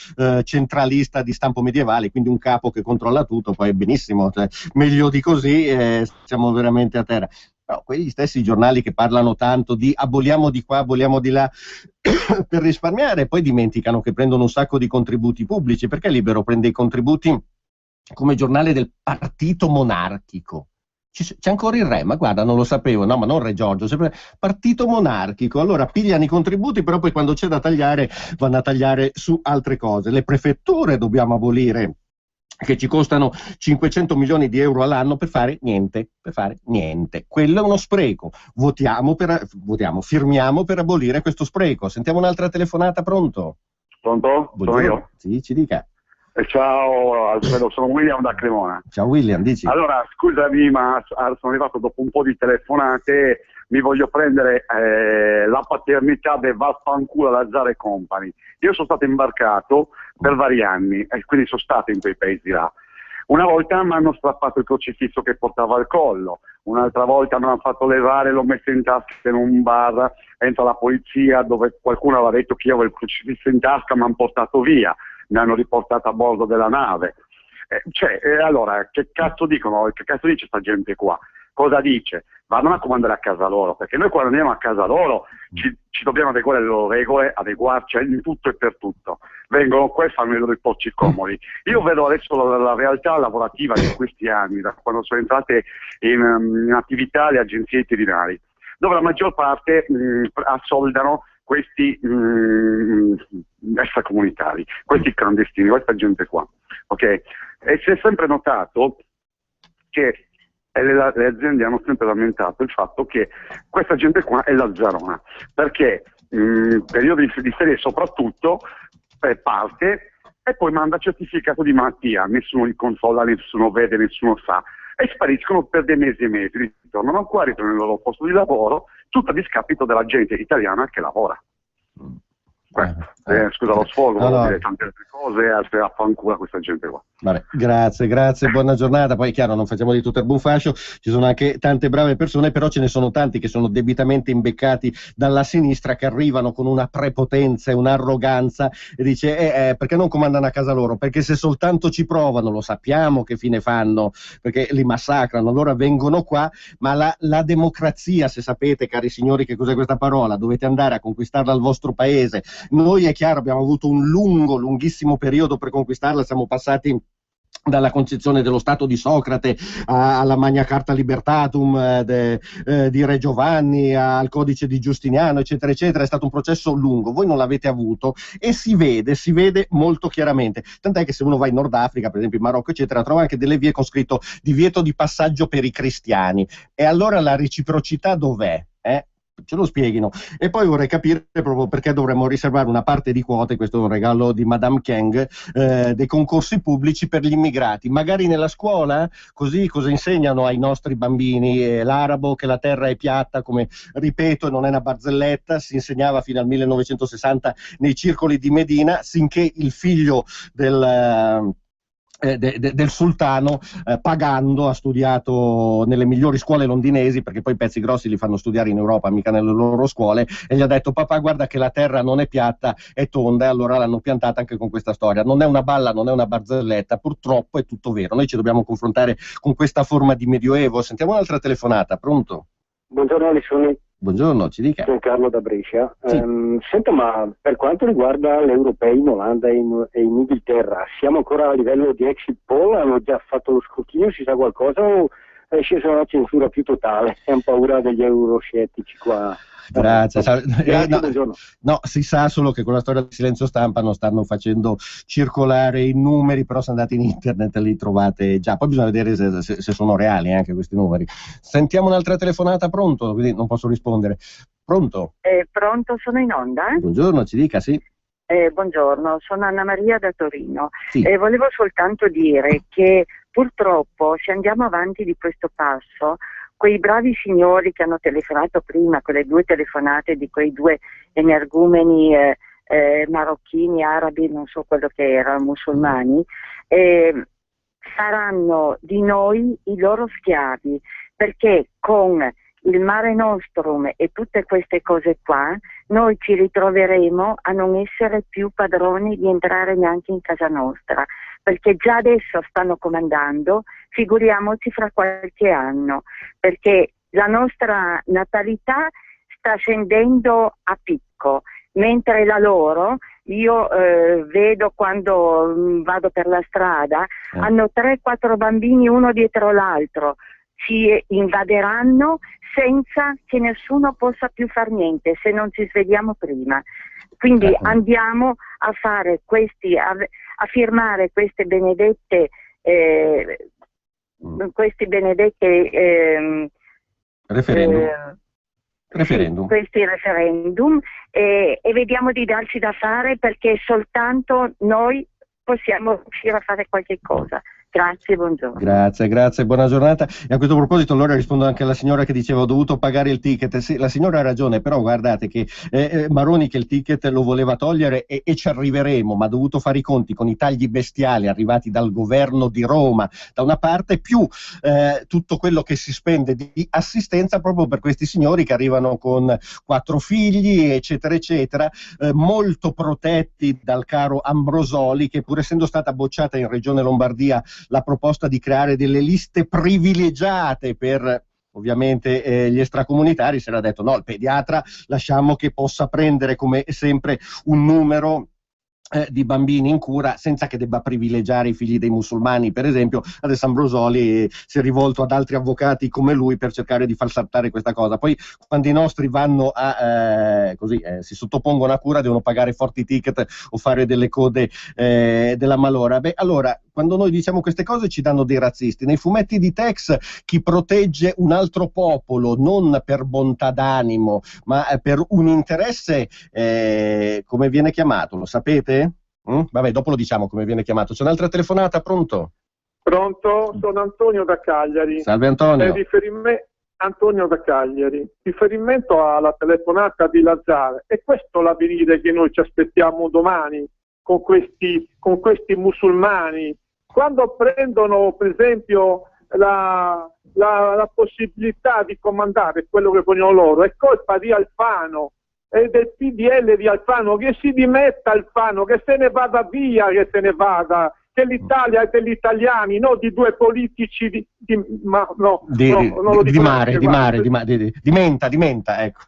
centralista di stampo medievale, quindi un capo che controlla tutto, poi benissimo, cioè, meglio di così, siamo veramente a terra. Però quegli stessi giornali che parlano tanto di aboliamo di qua, aboliamo di là per risparmiare, poi dimenticano che prendono un sacco di contributi pubblici, perché Libero prende i contributi come giornale del partito monarchico. C'è ancora il re, ma guarda, non lo sapevo, no, ma non Re Giorgio, sempre partito monarchico. Allora pigliano i contributi, però poi quando c'è da tagliare vanno a tagliare su altre cose. Le prefetture dobbiamo abolire, che ci costano 500 milioni di euro all'anno per fare niente, Quello è uno spreco. Firmiamo per abolire questo spreco. Sentiamo un'altra telefonata, pronto? Pronto? Sono io? Sì, ci dica. Ciao Alfredo, sono William da Cremona. Ciao William, dici. Allora, scusami, ma sono arrivato dopo un po' di telefonate, mi voglio prendere la paternità del vaffanculo alla Zara Company. Io sono stato imbarcato per vari anni e quindi sono stato in quei paesi là. Una volta mi hanno strappato il crocifisso che portava al collo, un'altra volta mi hanno fatto levare, l'ho messo in tasca in un bar, entra la polizia dove qualcuno aveva detto che io avevo il crocifisso in tasca, mi hanno portato via, mi hanno riportato a bordo della nave. Allora, che cazzo dicono? Che cazzo dice sta gente qua? Cosa dice? Vanno a comandare a casa loro, perché noi quando andiamo a casa loro ci dobbiamo adeguare alle loro regole, adeguarci in tutto e per tutto. Vengono qua e fanno i loro porci comodi. Io vedo adesso la realtà lavorativa di questi anni, da quando sono entrate in attività le agenzie itinerari. dove la maggior parte assoldano questi extracomunitari, questi clandestini, questa gente qua. Okay? E si è sempre notato che le aziende hanno sempre lamentato il fatto che questa gente qua è lazzarona, perché in periodi di ferie soprattutto parte e poi manda certificato di malattia, nessuno li controlla, nessuno vede, nessuno sa, e spariscono per dei mesi e mesi, ritornano qua, ritornano nel loro posto di lavoro, tutto a discapito della gente italiana che lavora. Scusa lo sfogo, no. Dire tante altre cose, altre affanculo a questa gente qua. Vabbè, grazie, buona giornata. Poi è chiaro, non facciamo di tutto il buonfascio, ci sono anche tante brave persone, però ce ne sono tanti che sono debitamente imbeccati dalla sinistra, che arrivano con una prepotenza e un'arroganza e dice perché non comandano a casa loro? Perché se soltanto ci provano, lo sappiamo che fine fanno, perché li massacrano, allora vengono qua, ma la democrazia, se sapete, cari signori, che cos'è questa parola, dovete andare a conquistarla al vostro paese. Noi, è chiaro, abbiamo avuto un lunghissimo periodo per conquistarla, siamo passati dalla concezione dello Stato di Socrate alla Magna Carta Libertatum di Re Giovanni, al Codice di Giustiniano, eccetera, eccetera. È stato un processo lungo, voi non l'avete avuto e si vede molto chiaramente, tant'è che se uno va in Nord Africa, per esempio in Marocco, eccetera, trova anche delle vie con scritto divieto di passaggio per i cristiani. E allora la reciprocità dov'è? Ce lo spieghino. E poi vorrei capire proprio perché dovremmo riservare una parte di quote, questo è un regalo di Madame Kang, dei concorsi pubblici per gli immigrati, magari nella scuola, così cosa insegnano ai nostri bambini? L'arabo, che la terra è piatta, come ripeto, non è una barzelletta, si insegnava fino al 1960 nei circoli di Medina, sinché il figlio del sultano, pagando, ha studiato nelle migliori scuole londinesi, perché poi i pezzi grossi li fanno studiare in Europa, mica nelle loro scuole, e gli ha detto: papà, guarda che la terra non è piatta, è tonda, e allora l'hanno piantata anche con questa storia. Non è una balla, non è una barzelletta, purtroppo è tutto vero. Noi ci dobbiamo confrontare con questa forma di medioevo. Sentiamo un'altra telefonata, pronto? Buongiorno Alessandro. Buongiorno, ci dica. Sono Carlo da Brescia. Sì. Senta, ma per quanto riguarda gli europei in Olanda e in Inghilterra, siamo ancora a livello di exit poll? Hanno già fatto lo scrutinio, si sa qualcosa, o è scesa una censura più totale? Siamo paura degli euroscettici qua. Grazie. Buongiorno. No, si sa solo che con la storia del silenzio stampa non stanno facendo circolare i numeri, però se andate in internet li trovate già. Poi bisogna vedere se sono reali anche questi numeri. Sentiamo un'altra telefonata, pronto? Quindi non posso rispondere. Pronto? Pronto, sono in onda? Buongiorno, ci dica, sì. Buongiorno, sono Anna Maria da Torino. Sì. Volevo soltanto dire che purtroppo, se andiamo avanti di questo passo, quei bravi signori che hanno telefonato prima, quelle 2 telefonate di quei 2 energumeni marocchini, arabi, non so quello che erano, musulmani, saranno di noi i loro schiavi, perché con il Mare Nostrum e tutte queste cose qua noi ci ritroveremo a non essere più padroni di entrare neanche in casa nostra, perché già adesso stanno comandando, figuriamoci fra qualche anno, perché la nostra natalità sta scendendo a picco, mentre la loro, io vedo quando vado per la strada, hanno 3-4 bambini uno dietro l'altro, ci invaderanno senza che nessuno possa più far niente se non ci svediamo prima. Quindi andiamo a fare a firmare queste benedette referendum. Questi referendum e vediamo di darci da fare, perché soltanto noi possiamo riuscire a fare qualche cosa. Grazie, buongiorno. Grazie, buona giornata. E a questo proposito allora rispondo anche alla signora che diceva ho dovuto pagare il ticket. Sì, la signora ha ragione, però guardate che Maroni che il ticket lo voleva togliere e ci arriveremo, ma ha dovuto fare i conti con i tagli bestiali arrivati dal governo di Roma da una parte, più tutto quello che si spende di assistenza proprio per questi signori che arrivano con 4 figli, eccetera, eccetera, molto protetti dal caro Ambrosoli, che pur essendo stata bocciata in Regione Lombardia la proposta di creare delle liste privilegiate per ovviamente gli extracomunitari, si era detto no, il pediatra lasciamo che possa prendere come sempre un numero di bambini in cura, senza che debba privilegiare i figli dei musulmani, per esempio. Adesso Ambrosoli si è rivolto ad altri avvocati come lui per cercare di far saltare questa cosa. Poi quando i nostri vanno si sottopongono a cura, devono pagare forti ticket o fare delle code della malora. Beh, allora, quando noi diciamo queste cose ci danno dei razzisti. Nei fumetti di Tex chi protegge un altro popolo non per bontà d'animo, ma per un interesse, come viene chiamato, lo sapete? Vabbè, dopo lo diciamo come viene chiamato. C'è un'altra telefonata, pronto? Pronto, sono Antonio da Cagliari. Salve Antonio. Antonio da Cagliari. Riferimento alla telefonata di Lazzaro, è questo l'avvenire che noi ci aspettiamo domani con questi musulmani? Quando prendono per esempio la possibilità di comandare quello che vogliono loro, è colpa di Alfano e del PDL di Alfano, che si dimetta Alfano, che se ne vada via, che che l'Italia è degli italiani, non di due politici di menta, ecco.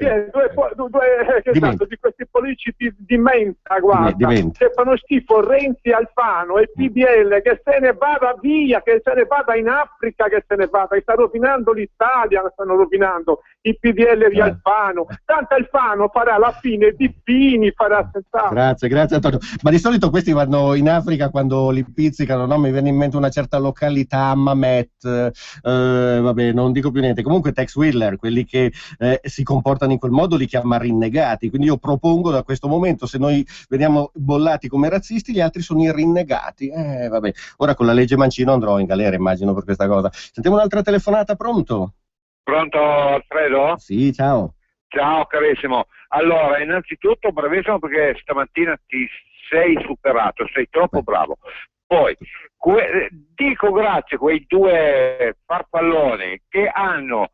Di questi politici di menta, guarda, che fanno schifo, Renzi, Alfano e PDL, che se ne vada via, che se ne vada in Africa, che se ne vada, che sta rovinando l'Italia, stanno rovinando il PDL di Alfano. Tanto Alfano farà la fine di Fini, farà senz'altro. Grazie Antonio. Ma di solito questi vanno in Africa quando li pizzicano, no? Mi viene in mente una certa località, Mamet, vabbè, non dico più niente. Comunque Tex Willer, quelli che si comportano in quel modo li chiama rinnegati, quindi io propongo da questo momento, se noi veniamo bollati come razzisti, gli altri sono i rinnegati. Vabbè, ora con la legge Mancino andrò in galera, immagino, per questa cosa. Sentiamo un'altra telefonata, pronto? Pronto Alfredo? Sì, ciao. Ciao carissimo. Allora, innanzitutto brevissimo, perché stamattina ti sei superato, sei troppo bravo. Poi dico grazie a quei due farfalloni che hanno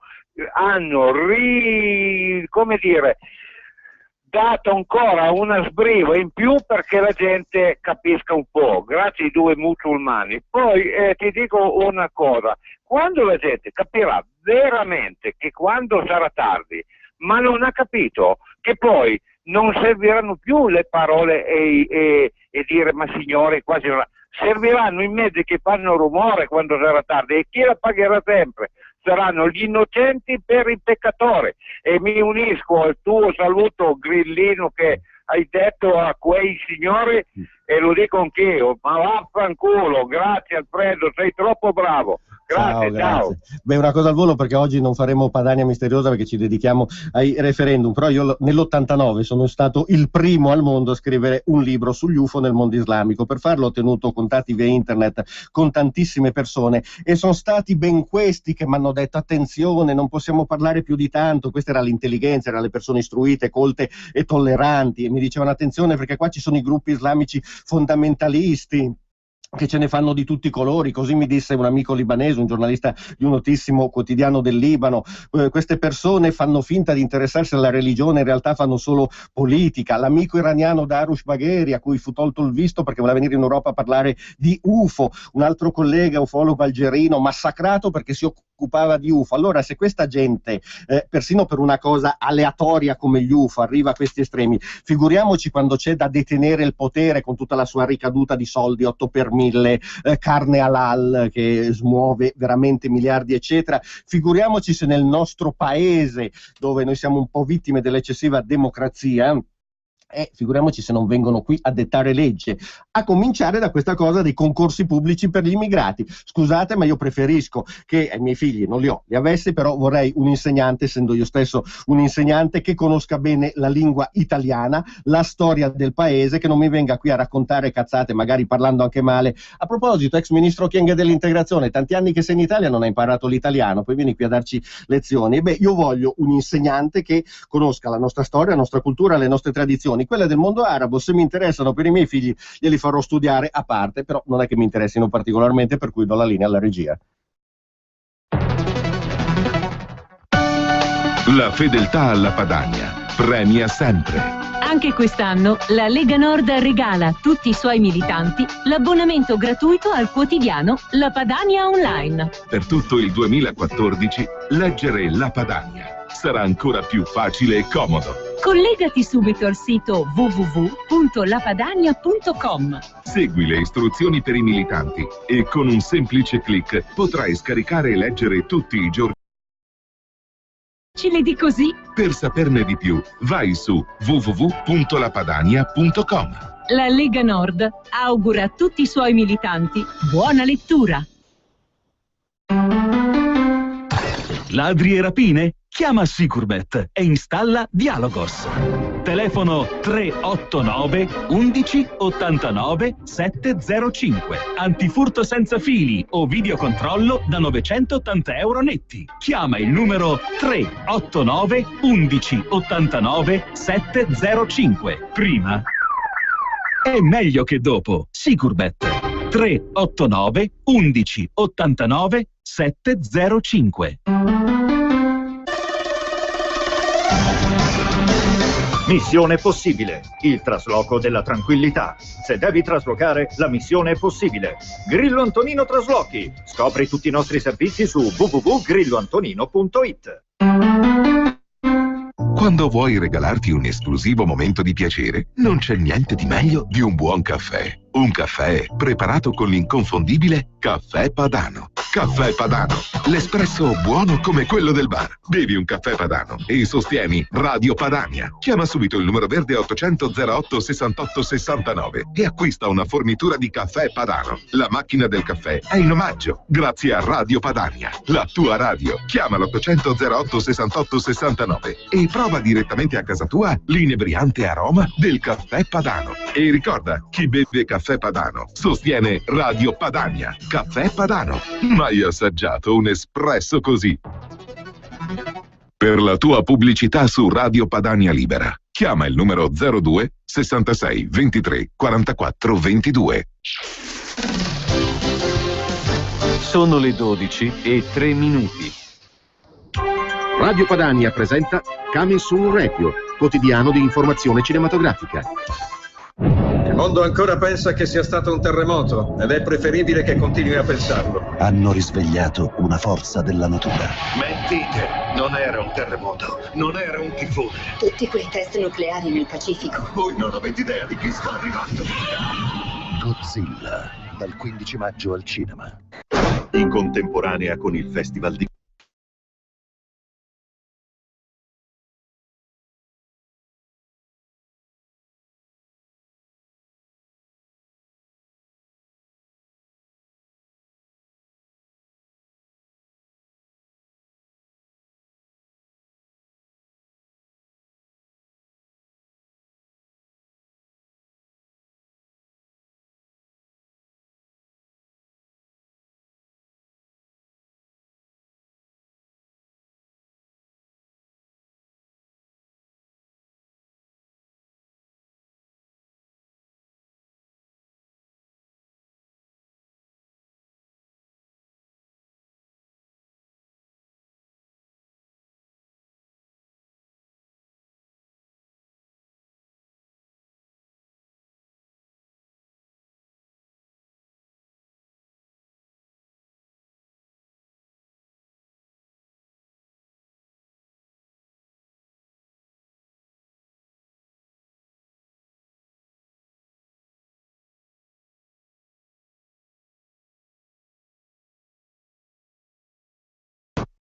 dato ancora una sbriva in più perché la gente capisca un po', grazie ai due musulmani. Poi ti dico una cosa, quando la gente capirà veramente che quando sarà tardi, ma non ha capito che poi non serviranno più le parole e dire ma signore, quasi non... serviranno i mezzi che fanno rumore quando sarà tardi, e chi la pagherà sempre saranno gli innocenti per i peccatori. E mi unisco al tuo saluto grillino che hai detto a quei signori, e lo dico anch'io, ma vaffanculo. Grazie Alfredo, sei troppo bravo. Grazie, ciao. Beh, una cosa al volo, perché oggi non faremo Padania Misteriosa perché ci dedichiamo ai referendum, però io nell'89 sono stato il primo al mondo a scrivere un libro sugli UFO nel mondo islamico. Per farlo ho tenuto contatti via internet con tantissime persone e sono stati ben questi che mi hanno detto attenzione, non possiamo parlare più di tanto. Questa era l'intelligenza, erano le persone istruite, colte e tolleranti, e mi dicevano attenzione perché qua ci sono i gruppi islamici fondamentalisti che ce ne fanno di tutti i colori. Così mi disse un amico libanese, un giornalista di un notissimo quotidiano del Libano, queste persone fanno finta di interessarsi alla religione, in realtà fanno solo politica. L'amico iraniano Darush Bagheri, a cui fu tolto il visto perché voleva venire in Europa a parlare di UFO, un altro collega ufologo algerino massacrato perché si occupava di UFO. Allora, se questa gente, persino per una cosa aleatoria come gli UFO, arriva a questi estremi, figuriamoci quando c'è da detenere il potere con tutta la sua ricaduta di soldi, 8 per 1000, carne halal che smuove veramente miliardi eccetera. Figuriamoci se nel nostro paese, dove noi siamo un po' vittime dell'eccessiva democrazia, figuriamoci se non vengono qui a dettare legge, a cominciare da questa cosa dei concorsi pubblici per gli immigrati. Scusate, ma io preferisco che ai miei figli, non li ho, li avessi, però vorrei un insegnante, essendo io stesso un insegnante, che conosca bene la lingua italiana, la storia del paese, che non mi venga qui a raccontare cazzate, magari parlando anche male. A proposito, ex ministro Kyenge dell'integrazione, tanti anni che sei in Italia, non hai imparato l'italiano, poi vieni qui a darci lezioni. Beh, io voglio un insegnante che conosca la nostra storia, la nostra cultura, le nostre tradizioni. Quelle del mondo arabo, se mi interessano per i miei figli, glieli farò studiare a parte, però non è che mi interessino particolarmente, per cui do la linea alla regia. La fedeltà alla Padania premia sempre. Anche quest'anno la Lega Nord regala a tutti i suoi militanti l'abbonamento gratuito al quotidiano La Padania Online. Per tutto il 2014 leggere La Padania sarà ancora più facile e comodo. Collegati subito al sito www.lapadania.com. Segui le istruzioni per i militanti e con un semplice clic potrai scaricare e leggere tutti i giorni. Ci vedi così? Per saperne di più, vai su www.lapadania.com. La Lega Nord augura a tutti i suoi militanti buona lettura. Ladri e rapine? Chiama Sicurbet e installa Dialogos. Telefono 389 11 89 705. Antifurto senza fili o videocontrollo da 980 euro netti. Chiama il numero 389 11 89 705. Prima è meglio che dopo. Sicurbet 389 11 89 705. Missione possibile, il trasloco della tranquillità. Se devi traslocare, la missione è possibile. Grillo Antonino Traslochi. Scopri tutti i nostri servizi su www.grilloantonino.it. Quando vuoi regalarti un esclusivo momento di piacere, non c'è niente di meglio di un buon caffè. Un caffè preparato con l'inconfondibile Caffè Padano. Caffè Padano, l'espresso buono come quello del bar. Bevi un caffè Padano e sostieni Radio Padania. Chiama subito il numero verde 800 08 68 69 e acquista una fornitura di Caffè Padano. La macchina del caffè è in omaggio, grazie a Radio Padania, la tua radio. Chiama l'800 08 68 69 e prova direttamente a casa tua l'inebriante aroma del Caffè Padano. E ricorda, chi beve Caffè Padano sostiene Radio Padania. Caffè Padano. Mai assaggiato un espresso così? Per la tua pubblicità su Radio Padania Libera, chiama il numero 02 66 23 44 22. Sono le 12:03. Radio Padania presenta Coming Soon Requio, quotidiano di informazione cinematografica. Il mondo ancora pensa che sia stato un terremoto ed è preferibile che continui a pensarlo. Hanno risvegliato una forza della natura. Mentite, non era un terremoto, non era un tifone. Tutti quei test nucleari nel Pacifico. Voi non avete idea di chi sta arrivando. Godzilla, dal 15 maggio al cinema. In contemporanea con il Festival di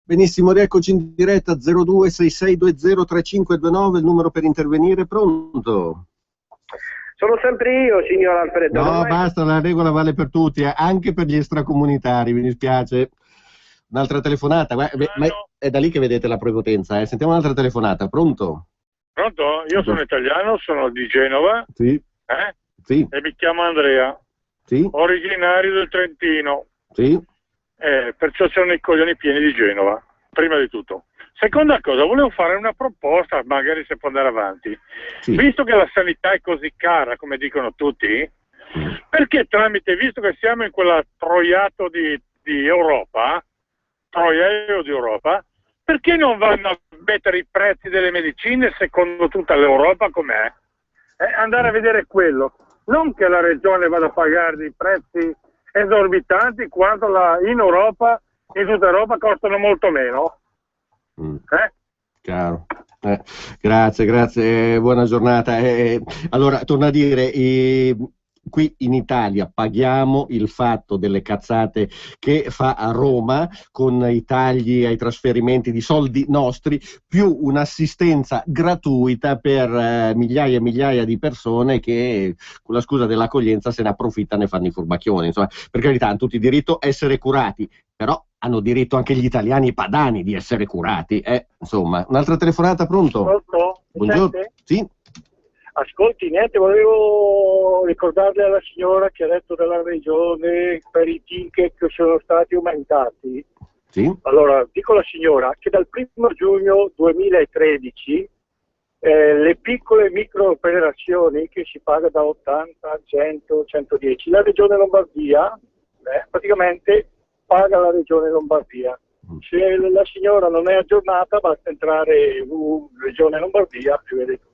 Benissimo, rieccoci in diretta 0266203529, il numero per intervenire. Pronto? Sono sempre io, signor Alfredo. No, basta, la regola vale per tutti, anche per gli extracomunitari, mi dispiace. Un'altra telefonata, ma è da lì che vedete la prepotenza, eh? Sentiamo un'altra telefonata, pronto? Pronto? Io sono italiano, sono di Genova. Sì. Sì. E mi chiamo Andrea. Sì. Originario del Trentino. Sì. Perciò c'erano i coglioni pieni di Genova, prima di tutto. Seconda cosa, volevo fare una proposta, magari se può andare avanti. Sì. Visto che la sanità è così cara, come dicono tutti, perché visto che siamo in quella troiato di Europa, troiaio di Europa, perché non vanno a mettere i prezzi delle medicine secondo tutta l'Europa com'è? Andare a vedere quello. Non che la regione vada a pagare dei prezzi esorbitanti quanto in Europa, in tutta Europa costano molto meno. Chiaro. Grazie, buona giornata. Allora, torno a dire, qui in Italia paghiamo il fatto delle cazzate che fa a Roma con i tagli ai trasferimenti di soldi nostri, più un'assistenza gratuita per migliaia e migliaia di persone che con la scusa dell'accoglienza se ne approfittano e fanno i furbacchioni. Insomma, per carità, hanno tutti diritto a essere curati, però hanno diritto anche gli italiani padani di essere curati. Insomma, un'altra telefonata, pronto? Pronto? Buongiorno. Sì. Ascolti, niente, volevo ricordarle alla signora che ha detto della regione per i ticket che sono stati aumentati. Sì. Allora, dico alla signora che dal 1 giugno 2013 le piccole micro operazioni che si paga da 80, 100, 110, la regione Lombardia praticamente paga la regione Lombardia. Se la signora non è aggiornata basta entrare in regione Lombardia e vede tutto.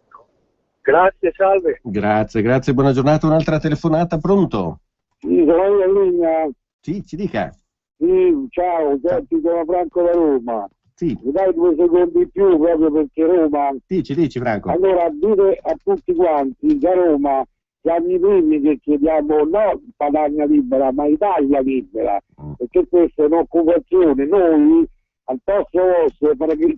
Grazie, salve. Grazie, buona giornata. Un'altra telefonata, pronto? Sì, sono in linea. Sì, ci dica. Sì, ciao, senti, sono Franco da Roma. Sì. Mi dai 2 secondi in più proprio perché Roma... Dici Franco. Allora, dite a tutti quanti che a Roma siamo i primi che chiediamo no Padania libera, ma Italia libera, perché questa è un'occupazione. Noi, al posto vostro,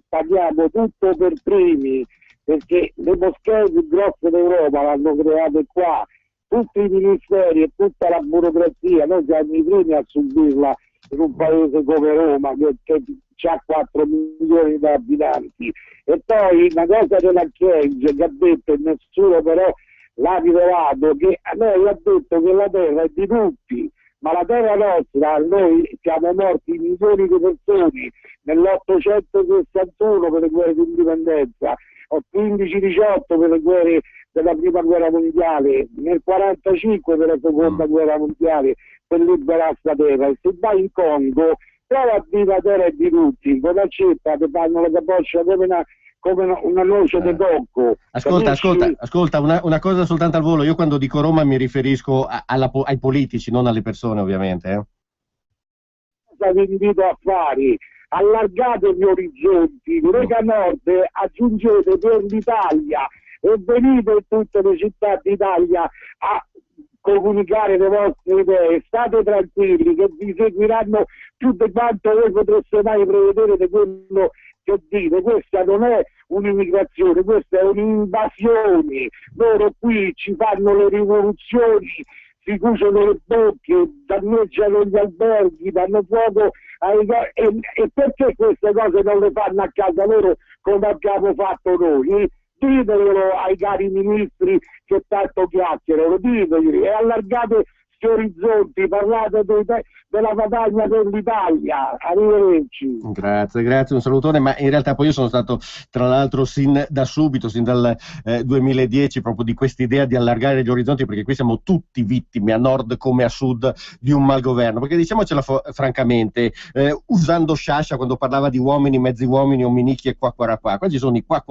paghiamo tutto per primi, perché le moschee più grosse d'Europa l'hanno create qua, tutti i ministeri e tutta la burocrazia, noi siamo i primi a subirla in un paese come Roma che ha 4 milioni di abitanti. E poi una cosa della Chiesa che ha detto, e nessuno però l'ha rilevato, che a noi ha detto che la terra è di tutti, ma la terra nostra, noi siamo morti milioni di persone nell'861 per le guerre di indipendenza, o 15-18 per le guerre della prima guerra mondiale, nel 45 per la seconda guerra mondiale, per liberare questa terra. E se vai in Congo prova a dire la terra è di tutti, con la ceppa ti fanno la capoccia come una noce di cocco. Ascolta, una cosa soltanto al volo. Io quando dico Roma mi riferisco ai politici, non alle persone, ovviamente. Vi invito a fare, allargate gli orizzonti, Lega Nord, aggiungete per l'Italia e venite in tutte le città d'Italia a comunicare le vostre idee. State tranquilli che vi seguiranno più di quanto voi potreste mai prevedere di quello che dite. Questa non è un'immigrazione, questa è un'invasione. Loro qui ci fanno le rivoluzioni, si chiudono le bocche, danneggiano gli alberghi, danno fuoco e perché queste cose non le fanno a casa loro come abbiamo fatto noi? Ditelo ai cari ministri che tanto chiacchierano, ditegli e allargate questi orizzonti, parlate della Padania per l'Italia. Arrivederci. Grazie, un salutone. Ma in realtà poi io sono stato tra l'altro sin dal 2010 proprio di questa idea di allargare gli orizzonti, perché qui siamo tutti vittime a nord come a sud di un malgoverno, perché diciamocela francamente, usando Sciascia quando parlava di uomini, mezzi uomini, ominichi e qua, qua ci sono i qua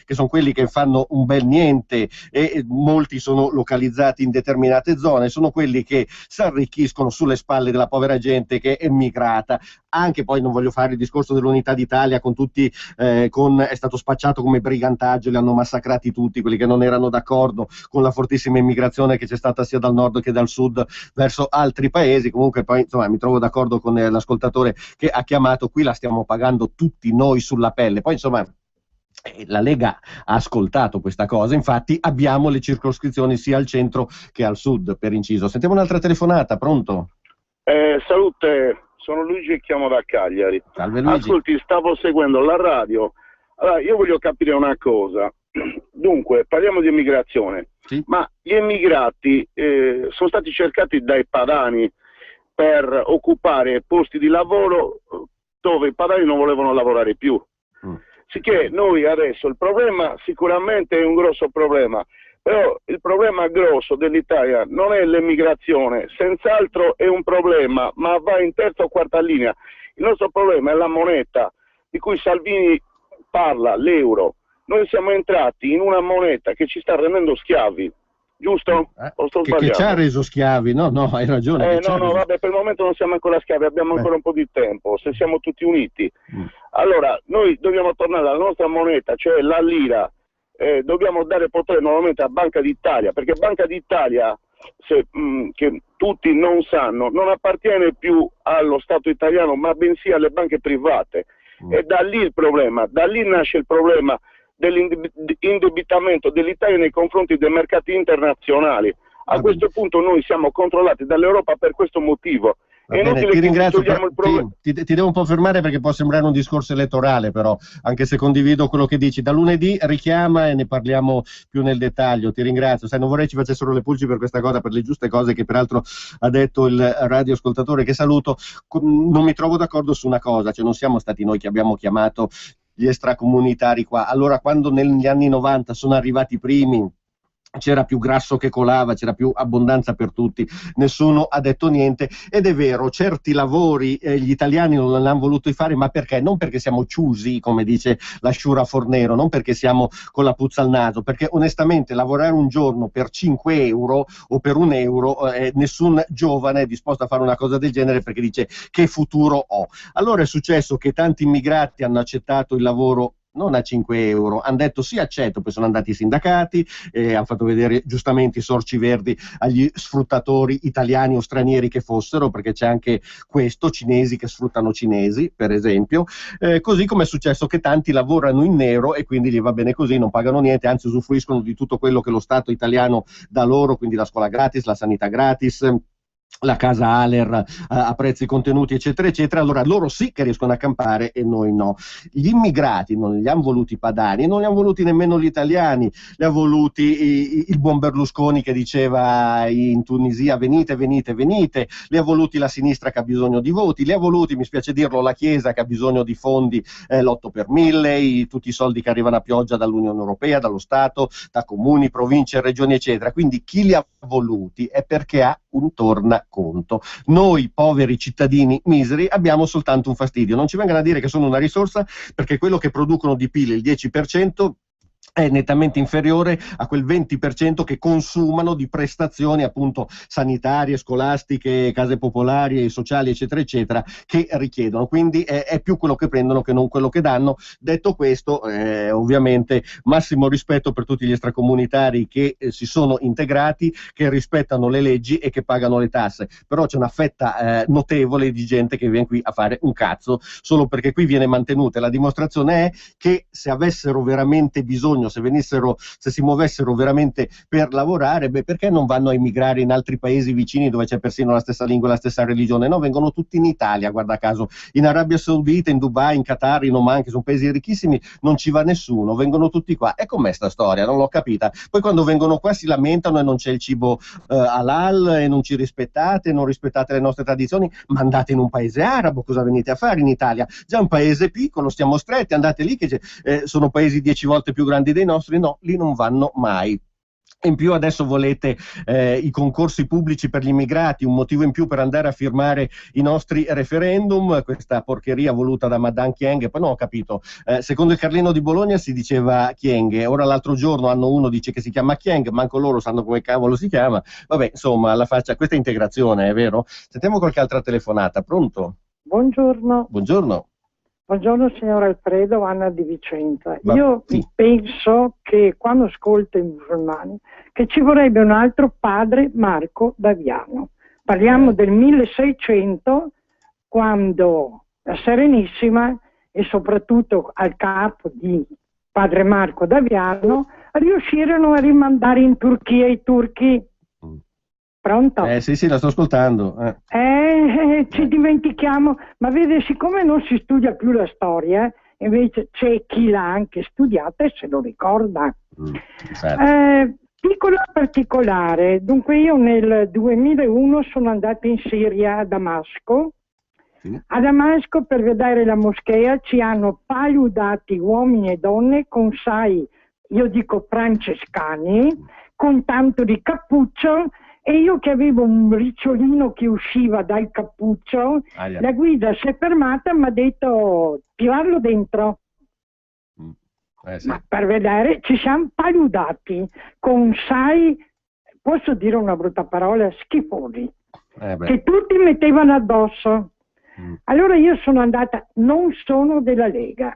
che sono quelli che fanno un bel niente e molti sono localizzati in determinate zone, sono quelli che si arricchiscono sulle spalle della povera gente che è migrata. Anche poi non voglio fare il discorso dell'unità d'Italia con tutti, è stato spacciato come brigantaggio, li hanno massacrati tutti quelli che non erano d'accordo con la fortissima immigrazione che c'è stata sia dal nord che dal sud verso altri paesi. Comunque poi insomma mi trovo d'accordo con l'ascoltatore che ha chiamato, qui la stiamo pagando tutti noi sulla pelle. Poi insomma la Lega ha ascoltato questa cosa, infatti abbiamo le circoscrizioni sia al centro che al sud, per inciso. Sentiamo un'altra telefonata, pronto? Salute, sono Luigi e chiamo da Cagliari. Salve Luigi. Ascolti, stavo seguendo la radio. Allora, io voglio capire una cosa. Dunque, parliamo di immigrazione, sì. Ma gli immigrati sono stati cercati dai padani per occupare posti di lavoro dove i padani non volevano lavorare più. Sicché noi adesso il problema sicuramente è un grosso problema, però il problema grosso dell'Italia non è l'emigrazione, senz'altro è un problema, ma va in terza o quarta linea. Il nostro problema è la moneta di cui Salvini parla, l'euro. Noi siamo entrati in una moneta che ci sta rendendo schiavi. giusto? O sto Che sbagliando? ci ha reso schiavi, no, hai ragione. Vabbè, per il momento non siamo ancora schiavi, abbiamo ancora un po' di tempo, se siamo tutti uniti. Allora, noi dobbiamo tornare alla nostra moneta, cioè la lira, dobbiamo dare potere nuovamente a Banca d'Italia, perché Banca d'Italia, che tutti non sanno, non appartiene più allo Stato italiano, ma bensì alle banche private. E da lì il problema, da lì nasce il problema dell'indebitamento dell'Italia nei confronti dei mercati internazionali. A questo punto noi siamo controllati dall'Europa per questo motivo. Va bene, ti ringrazio, ti devo un po' fermare perché può sembrare un discorso elettorale, però, anche se condivido quello che dici. Da lunedì richiama e ne parliamo più nel dettaglio. Ti ringrazio. Sai, non vorrei ci facessero le pulci per questa cosa, per le giuste cose che peraltro ha detto il radioascoltatore che saluto. Non mi trovo d'accordo su una cosa, cioè non siamo stati noi che abbiamo chiamato gli extracomunitari qua. Allora, quando negli anni 90 sono arrivati i primi, c'era più grasso che colava, c'era più abbondanza per tutti, nessuno ha detto niente, ed è vero, certi lavori gli italiani non li hanno voluti fare, ma perché? Non perché siamo chiusi, come dice la Sciura Fornero, non perché siamo con la puzza al naso, perché onestamente lavorare un giorno per 5 euro o per 1 euro, nessun giovane è disposto a fare una cosa del genere perché dice che futuro ho. Allora è successo che tanti immigrati hanno accettato il lavoro non a 5 euro, hanno detto sì, accetto, poi sono andati i sindacati, hanno fatto vedere giustamente i sorci verdi agli sfruttatori italiani o stranieri che fossero, perché c'è anche questo, cinesi che sfruttano cinesi, per esempio, così come è successo che tanti lavorano in nero e quindi gli va bene così, non pagano niente, anzi usufruiscono di tutto quello che lo Stato italiano dà loro, quindi la scuola gratis, la sanità gratis, la casa Aler a prezzi contenuti, eccetera eccetera. Allora loro sì che riescono a campare e noi no. Gli immigrati non li hanno voluti i padani, non li hanno voluti nemmeno gli italiani, li ha voluti il buon Berlusconi che diceva in Tunisia venite, venite, venite, li ha voluti la sinistra che ha bisogno di voti, li ha voluti, mi spiace dirlo, la Chiesa che ha bisogno di fondi, l'8 per 1000, tutti i soldi che arrivano a pioggia dall'Unione Europea, dallo Stato, da comuni, province, regioni eccetera. Quindi chi li ha voluti è perché ha un tornaconto. Noi poveri cittadini miseri abbiamo soltanto un fastidio. Non ci vengano a dire che sono una risorsa, perché quello che producono di PIL, il 10%, è nettamente inferiore a quel 20% che consumano di prestazioni appunto sanitarie, scolastiche, case popolari, sociali, eccetera, eccetera, che richiedono. Quindi è più quello che prendono che non quello che danno. Detto questo, ovviamente massimo rispetto per tutti gli extracomunitari che si sono integrati, che rispettano le leggi e che pagano le tasse. Però c'è una fetta notevole di gente che viene qui a fare un cazzo solo perché qui viene mantenuta. La dimostrazione è che se avessero veramente bisogno, se si muovessero veramente per lavorare, perché non vanno a emigrare in altri paesi vicini dove c'è persino la stessa lingua e la stessa religione? No, vengono tutti in Italia, guarda caso, in Arabia Saudita, in Dubai, in Qatar, in Oman, che sono paesi ricchissimi, non ci va nessuno, vengono tutti qua. E com'è sta storia? Non l'ho capita. Poi quando vengono qua si lamentano e non c'è il cibo halal e non ci rispettate, non rispettate le nostre tradizioni, ma andate in un paese arabo, cosa venite a fare in Italia? Già un paese piccolo, stiamo stretti, andate lì che sono paesi 10 volte più grandi dei nostri, no, lì non vanno mai. In più adesso volete i concorsi pubblici per gli immigrati, un motivo in più per andare a firmare i nostri referendum, questa porcheria voluta da Madame Chienghe. Poi non ho capito, secondo il Carlino di Bologna si diceva Chienghe, ora l'altro giorno hanno uno dice che si chiama Chieng, manco loro sanno come cavolo si chiama. Vabbè, insomma, alla faccia, questa è integrazione, è vero? Sentiamo qualche altra telefonata, pronto? Buongiorno. Buongiorno. Buongiorno signor Alfredo, Anna di Vicenza. Io penso che quando ascolto i musulmani che ci vorrebbe un altro padre Marco Daviano. Parliamo del 1600, quando la Serenissima e soprattutto al capo di padre Marco Daviano riuscirono a rimandare in Turchia i turchi. Pronto? Sì, la sto ascoltando. Ci dimentichiamo, ma vede, siccome non si studia più la storia, invece c'è chi l'ha anche studiata e se lo ricorda. Piccolo particolare, dunque io nel 2001 sono andata in Siria a Damasco. A Damasco per vedere la moschea ci hanno paludati uomini e donne con io dico francescani, con tanto di cappuccio. E io che avevo un ricciolino che usciva dal cappuccio, la guida si è fermata e mi ha detto tirarlo dentro. Sì. Ma per vedere ci siamo paludati con posso dire una brutta parola, schifoni, che tutti mettevano addosso. Allora io sono andata, non sono della Lega,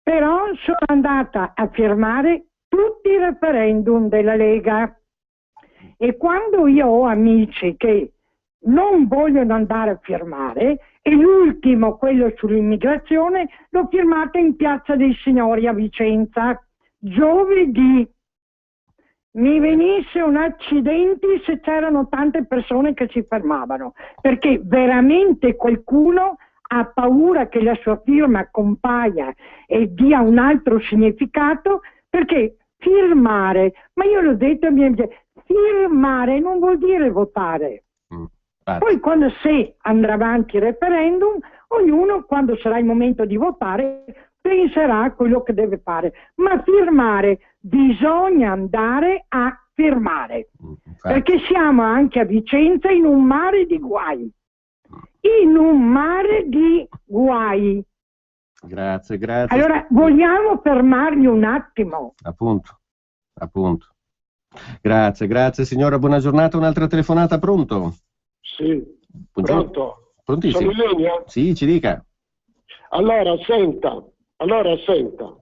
però sono andata a firmare tutti i referendum della Lega, e quando io ho amici che non vogliono andare a firmare, e l'ultimo, quello sull'immigrazione, l'ho firmato in Piazza dei Signori a Vicenza, giovedì. Mi venisse un accidente se c'erano tante persone che si fermavano, perché veramente qualcuno ha paura che la sua firma compaia e dia un altro significato, perché firmare, ma io l'ho detto ai miei amici, firmare non vuol dire votare. Poi quando andrà avanti il referendum, ognuno quando sarà il momento di votare penserà a quello che deve fare, ma firmare, bisogna andare a firmare, perché siamo anche a Vicenza in un mare di guai, Grazie. Allora vogliamo fermarli un attimo. Appunto. Grazie signora, buona giornata. Un'altra telefonata, pronto? Sì, buongiorno. Pronto? Prontissimo. Sono in linea? Sì, ci dica. Allora senta,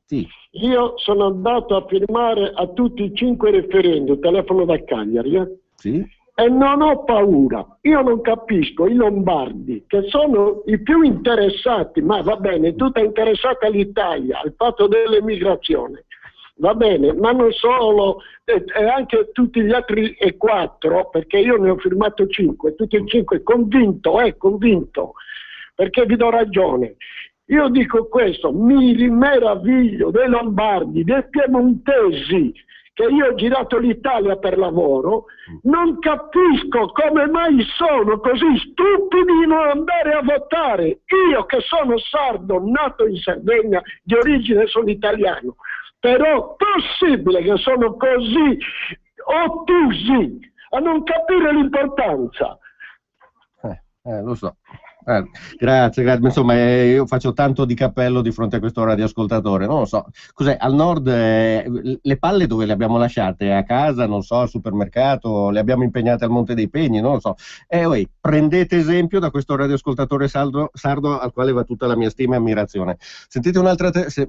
sì. Io sono andato a firmare a tutti i 5 referendum, telefono da Cagliari, Sì. E non ho paura. Io non capisco i lombardi, che sono i più interessati, ma va bene, tutta interessata all'Italia, al fatto dell'emigrazione. Va bene, ma non solo, e anche tutti gli altri 4, perché io ne ho firmato 5, tutti e 5, convinto, perché vi do ragione. Io dico questo, mi meraviglio dei lombardi, dei piemontesi, che io ho girato l'Italia per lavoro, non capisco come mai sono così stupidi di non andare a votare. Io che sono sardo, nato in Sardegna, di origine sono italiano, però possibile che sono così ottusi a non capire l'importanza? Lo so. Grazie. Insomma, io faccio tanto di cappello di fronte a questo radioascoltatore. Non lo so. Cos'è? Al nord le palle dove le abbiamo lasciate? A casa, non so, al supermercato, le abbiamo impegnate al Monte dei Pegni, non lo so. Prendete esempio da questo radioascoltatore sardo al quale va tutta la mia stima e ammirazione. Sentite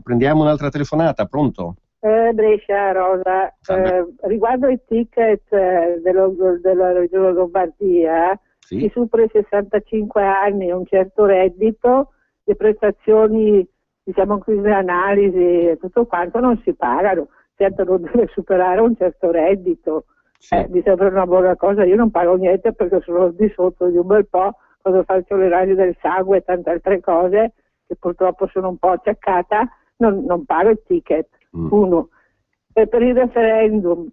prendiamo un'altra telefonata, pronto? Brescia, Rosa. Riguardo i ticket della Regione Lombardia, sì. Chi supera i 65 anni e un certo reddito, le prestazioni, diciamo così, le analisi e tutto quanto non si pagano. Certo non deve superare un certo reddito. Sì. Mi sembra una buona cosa. Io non pago niente perché sono di sotto di un bel po', quando faccio le analisi del sangue e tante altre cose, che purtroppo sono un po' acciaccata, non pago il ticket. Uno. E per il referendum,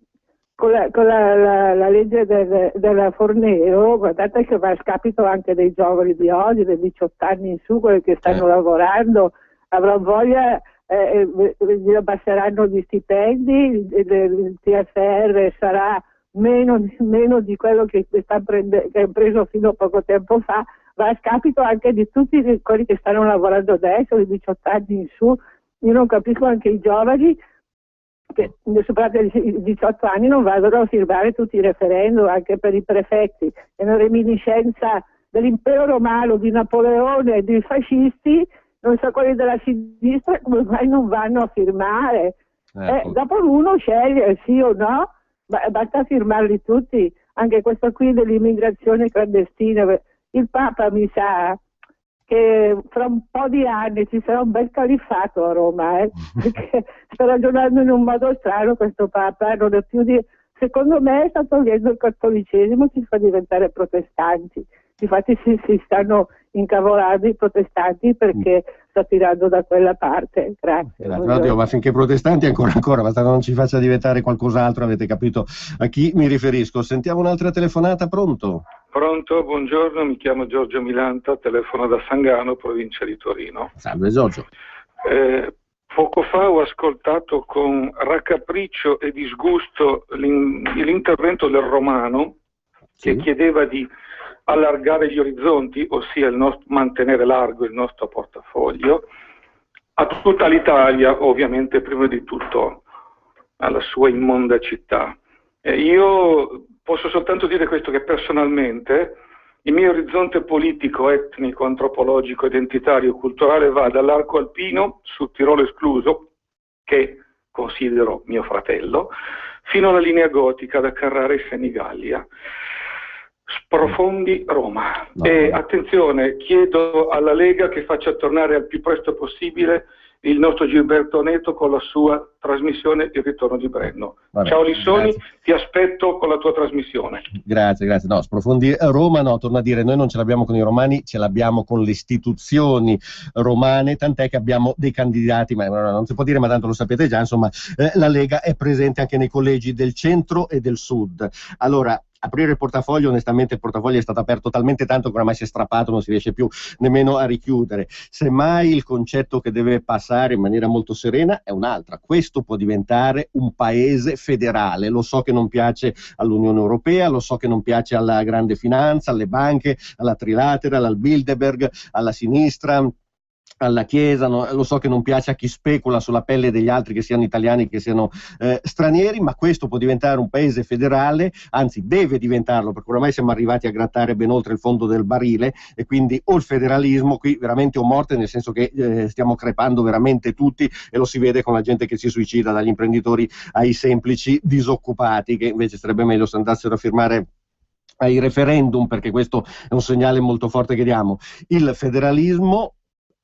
con la legge della Fornero, guardate che va a scapito anche dei giovani di oggi, dei 18 anni in su, quelli che stanno lavorando, avrò voglia, gli abbasseranno gli stipendi, il TFR sarà meno di quello che è preso fino a poco tempo fa, va a scapito anche di tutti quelli che stanno lavorando adesso, di 18 anni in su. Io non capisco anche i giovani che superati i 18 anni non vadano a firmare tutti i referendum, anche per i prefetti. È una reminiscenza dell'impero romano, di Napoleone e dei fascisti, non so quelli della sinistra come mai non vanno a firmare. Dopo uno sceglie sì o no, basta firmarli tutti. Anche questo qui dell'immigrazione clandestina, il Papa mi sa che fra un po' di anni ci sarà un bel califfato a Roma, perché sta ragionando in un modo strano questo Papa, non è più secondo me sta togliendo il cattolicesimo, ci fa diventare protestanti. Infatti si stanno incavolando i protestanti perché sta tirando da quella parte. Grazie. Oddio, ma finché protestanti ancora, basta che non ci faccia diventare qualcos'altro, avete capito a chi mi riferisco. Sentiamo un'altra telefonata, pronto? Pronto, buongiorno, mi chiamo Giorgio Milanta, telefono da Sangano, provincia di Torino. Salve Giorgio. Poco fa ho ascoltato con raccapriccio e disgusto l'intervento del Romano, che chiedeva di allargare gli orizzonti, ossia mantenere largo il nostro portafoglio, a tutta l'Italia, ovviamente prima di tutto alla sua immonda città. Io posso soltanto dire questo, che personalmente il mio orizzonte politico, etnico, antropologico, identitario, culturale va dall'arco alpino, sul Tirolo escluso, che considero mio fratello, fino alla linea gotica da Carrara e Senigallia. Sprofondi Roma. No. E attenzione, chiedo alla Lega che faccia tornare al più presto possibile il nostro Gilberto Neto con la sua trasmissione Il ritorno di Brenno. Vabbè, ciao Lissoni, grazie. ti aspetto con la tua trasmissione. Grazie. No, Sprofondi Roma, no, torno a dire, noi non ce l'abbiamo con i romani, ce l'abbiamo con le istituzioni romane, tant'è che abbiamo dei candidati, ma non si può dire, ma tanto lo sapete già, insomma, la Lega è presente anche nei collegi del centro e del sud. Allora, aprire il portafoglio, onestamente il portafoglio è stato aperto talmente tanto che oramai si è strappato, non si riesce più nemmeno a richiudere. Semmai il concetto che deve passare in maniera molto serena è un'altra: questo può diventare un paese federale. Lo so che non piace all'Unione Europea, lo so che non piace alla grande finanza, alle banche, alla Trilateral, al Bilderberg, alla sinistra, alla Chiesa, no? Lo so che non piace a chi specula sulla pelle degli altri, che siano italiani, che siano stranieri, ma questo può diventare un paese federale, anzi deve diventarlo, perché oramai siamo arrivati a grattare ben oltre il fondo del barile, e quindi o il federalismo qui veramente o morte, nel senso che stiamo crepando veramente tutti, e lo si vede con la gente che si suicida, dagli imprenditori ai semplici disoccupati, che invece sarebbe meglio se andassero a firmare ai referendum, perché questo è un segnale molto forte che diamo. Il federalismo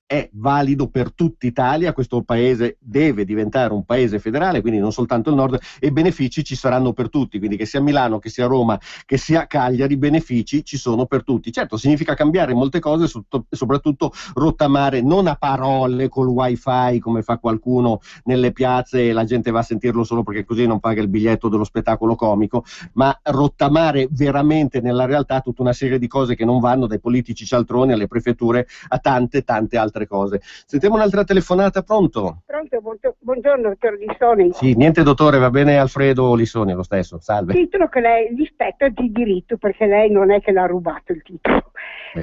è valido per tutta Italia, questo paese deve diventare un paese federale, quindi non soltanto il nord, e benefici ci saranno per tutti, quindi che sia Milano, che sia Roma, che sia Cagliari, benefici ci sono per tutti. Certo, significa cambiare molte cose, soprattutto rottamare, non a parole col wifi come fa qualcuno nelle piazze e la gente va a sentirlo solo perché così non paga il biglietto dello spettacolo comico, ma rottamare veramente nella realtà tutta una serie di cose che non vanno, dai politici cialtroni alle prefetture a tante altre cose. Sentiamo un'altra telefonata. Pronto? Pronto, buongiorno dottor Lissoni. Sì, niente dottore, va bene Alfredo Lissoni, lo stesso, salve. Il titolo che lei gli spetta di diritto, perché lei non è che l'ha rubato il titolo.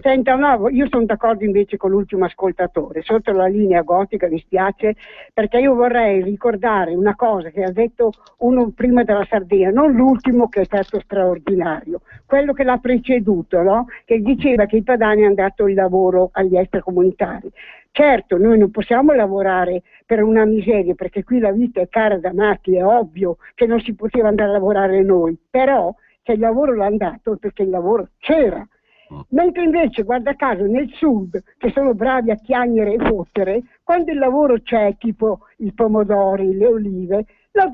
Senta, no, io sono d'accordo invece con l'ultimo ascoltatore, sotto la linea gotica mi spiace, perché io vorrei ricordare una cosa che ha detto uno prima della Sardegna, non l'ultimo che è stato straordinario, quello che l'ha preceduto, no? Che diceva che i padani hanno dato il lavoro agli extracomunitari. Certo, noi non possiamo lavorare per una miseria, perché qui la vita è cara da matti, è ovvio che non si poteva andare a lavorare noi, però se il lavoro l'ha dato perché il lavoro c'era. Mentre invece, guarda caso, nel sud, che sono bravi a chiagnere e fottere, quando il lavoro c'è, tipo i pomodori, le olive, la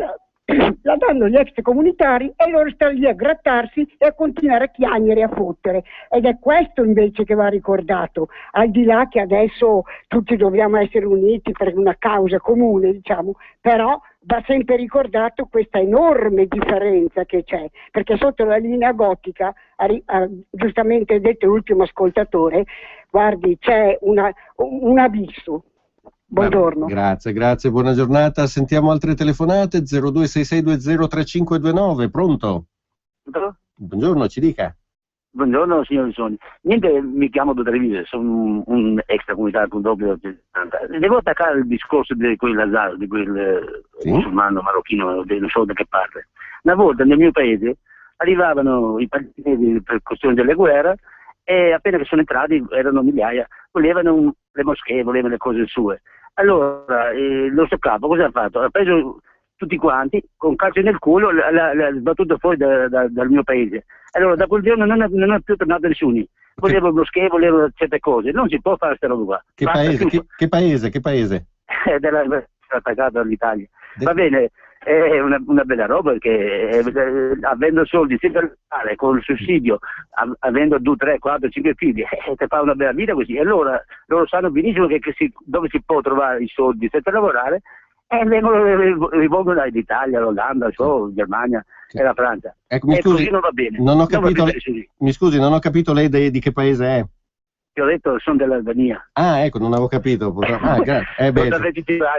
danno gli extracomunitari e loro stanno lì a grattarsi e a continuare a chiagnere e a fottere, ed è questo invece che va ricordato, al di là che adesso tutti dobbiamo essere uniti per una causa comune, diciamo, però va sempre ricordato questa enorme differenza che c'è, perché sotto la linea gotica, giustamente detto l'ultimo ascoltatore, guardi, c'è un abisso. Buongiorno. Grazie, buona giornata. Sentiamo altre telefonate. 0266203529. Pronto? Buongiorno, ci dica. Buongiorno signor Lissoni. Niente, mi chiamo Dottor Vise, sono un extracomunitario con doppio. Devo attaccare il discorso di quel Lazaro, di quel musulmano marocchino, non so da che parte. Una volta nel mio paese arrivavano i palestinesi per questione delle guerre e appena che sono entrati, erano migliaia, volevano le moschee, volevano le cose sue. Allora il nostro capo cosa ha fatto? Ha preso tutti quanti con calcio nel culo, l'ha sbattuto fuori dal mio paese. Allora da quel giorno non è più tornato nessuno. Volevo moschee, volevo certe cose. Non si può fare questa roba. Che paese? Attaccato all'Italia. Va bene, è una bella roba perché avendo soldi sia per fare con il sussidio, avendo 2, 3, 4, 5 figli, ti fa una bella vita così. E allora loro sanno benissimo dove si può trovare i soldi senza lavorare, e rivolgono all'Italia, l'Olanda, Germania e la Francia. Ecco, mi scusi, così non va bene. Non ho capito, mi scusi, non ho capito lei di che paese è. Ti ho detto sono dell'Albania. Ah, ecco, non avevo capito. Grazie.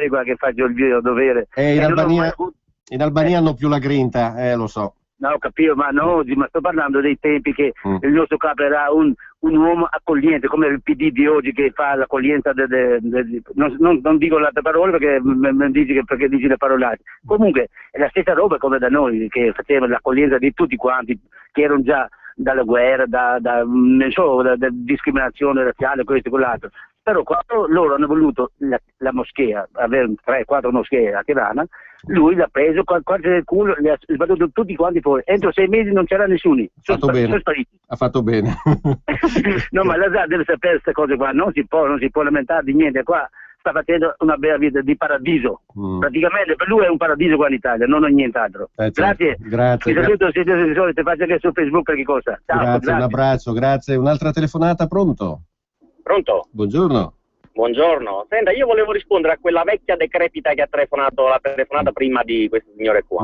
Qua che faccio il mio dovere. In Albania hanno più la grinta, lo so. No, capivo, ma no, ma sto parlando dei tempi che il nostro capo era un uomo accogliente, come il PD di oggi che fa l'accoglienza, non dico le altre parole perché mi dici perché dici le parolate. Comunque è la stessa roba come da noi, che faceva l'accoglienza di tutti quanti, che erano già dalla guerra, da discriminazione razziale, questo e quell'altro. Però quando loro hanno voluto la moschea, avere 3-4 moschee a Tirana, lui l'ha preso, qualche del culo, li ha sbattuto tutti quanti fuori. Entro 6 mesi non c'era nessuno, sono spariti. Ha fatto bene. No, ma Lazar deve sapere queste cose qua, non si può lamentare di niente, qua sta facendo una bella vita di paradiso. Praticamente per lui è un paradiso qua in Italia, non è nient'altro. Grazie. Ti saluto, ti faccio anche su Facebook per che cosa. Ciao, grazie, un abbraccio, grazie. Un'altra telefonata, pronto? Pronto? Buongiorno. Buongiorno. Senta, io volevo rispondere a quella vecchia decrepita che ha telefonato, la telefonata prima di questo signore qua.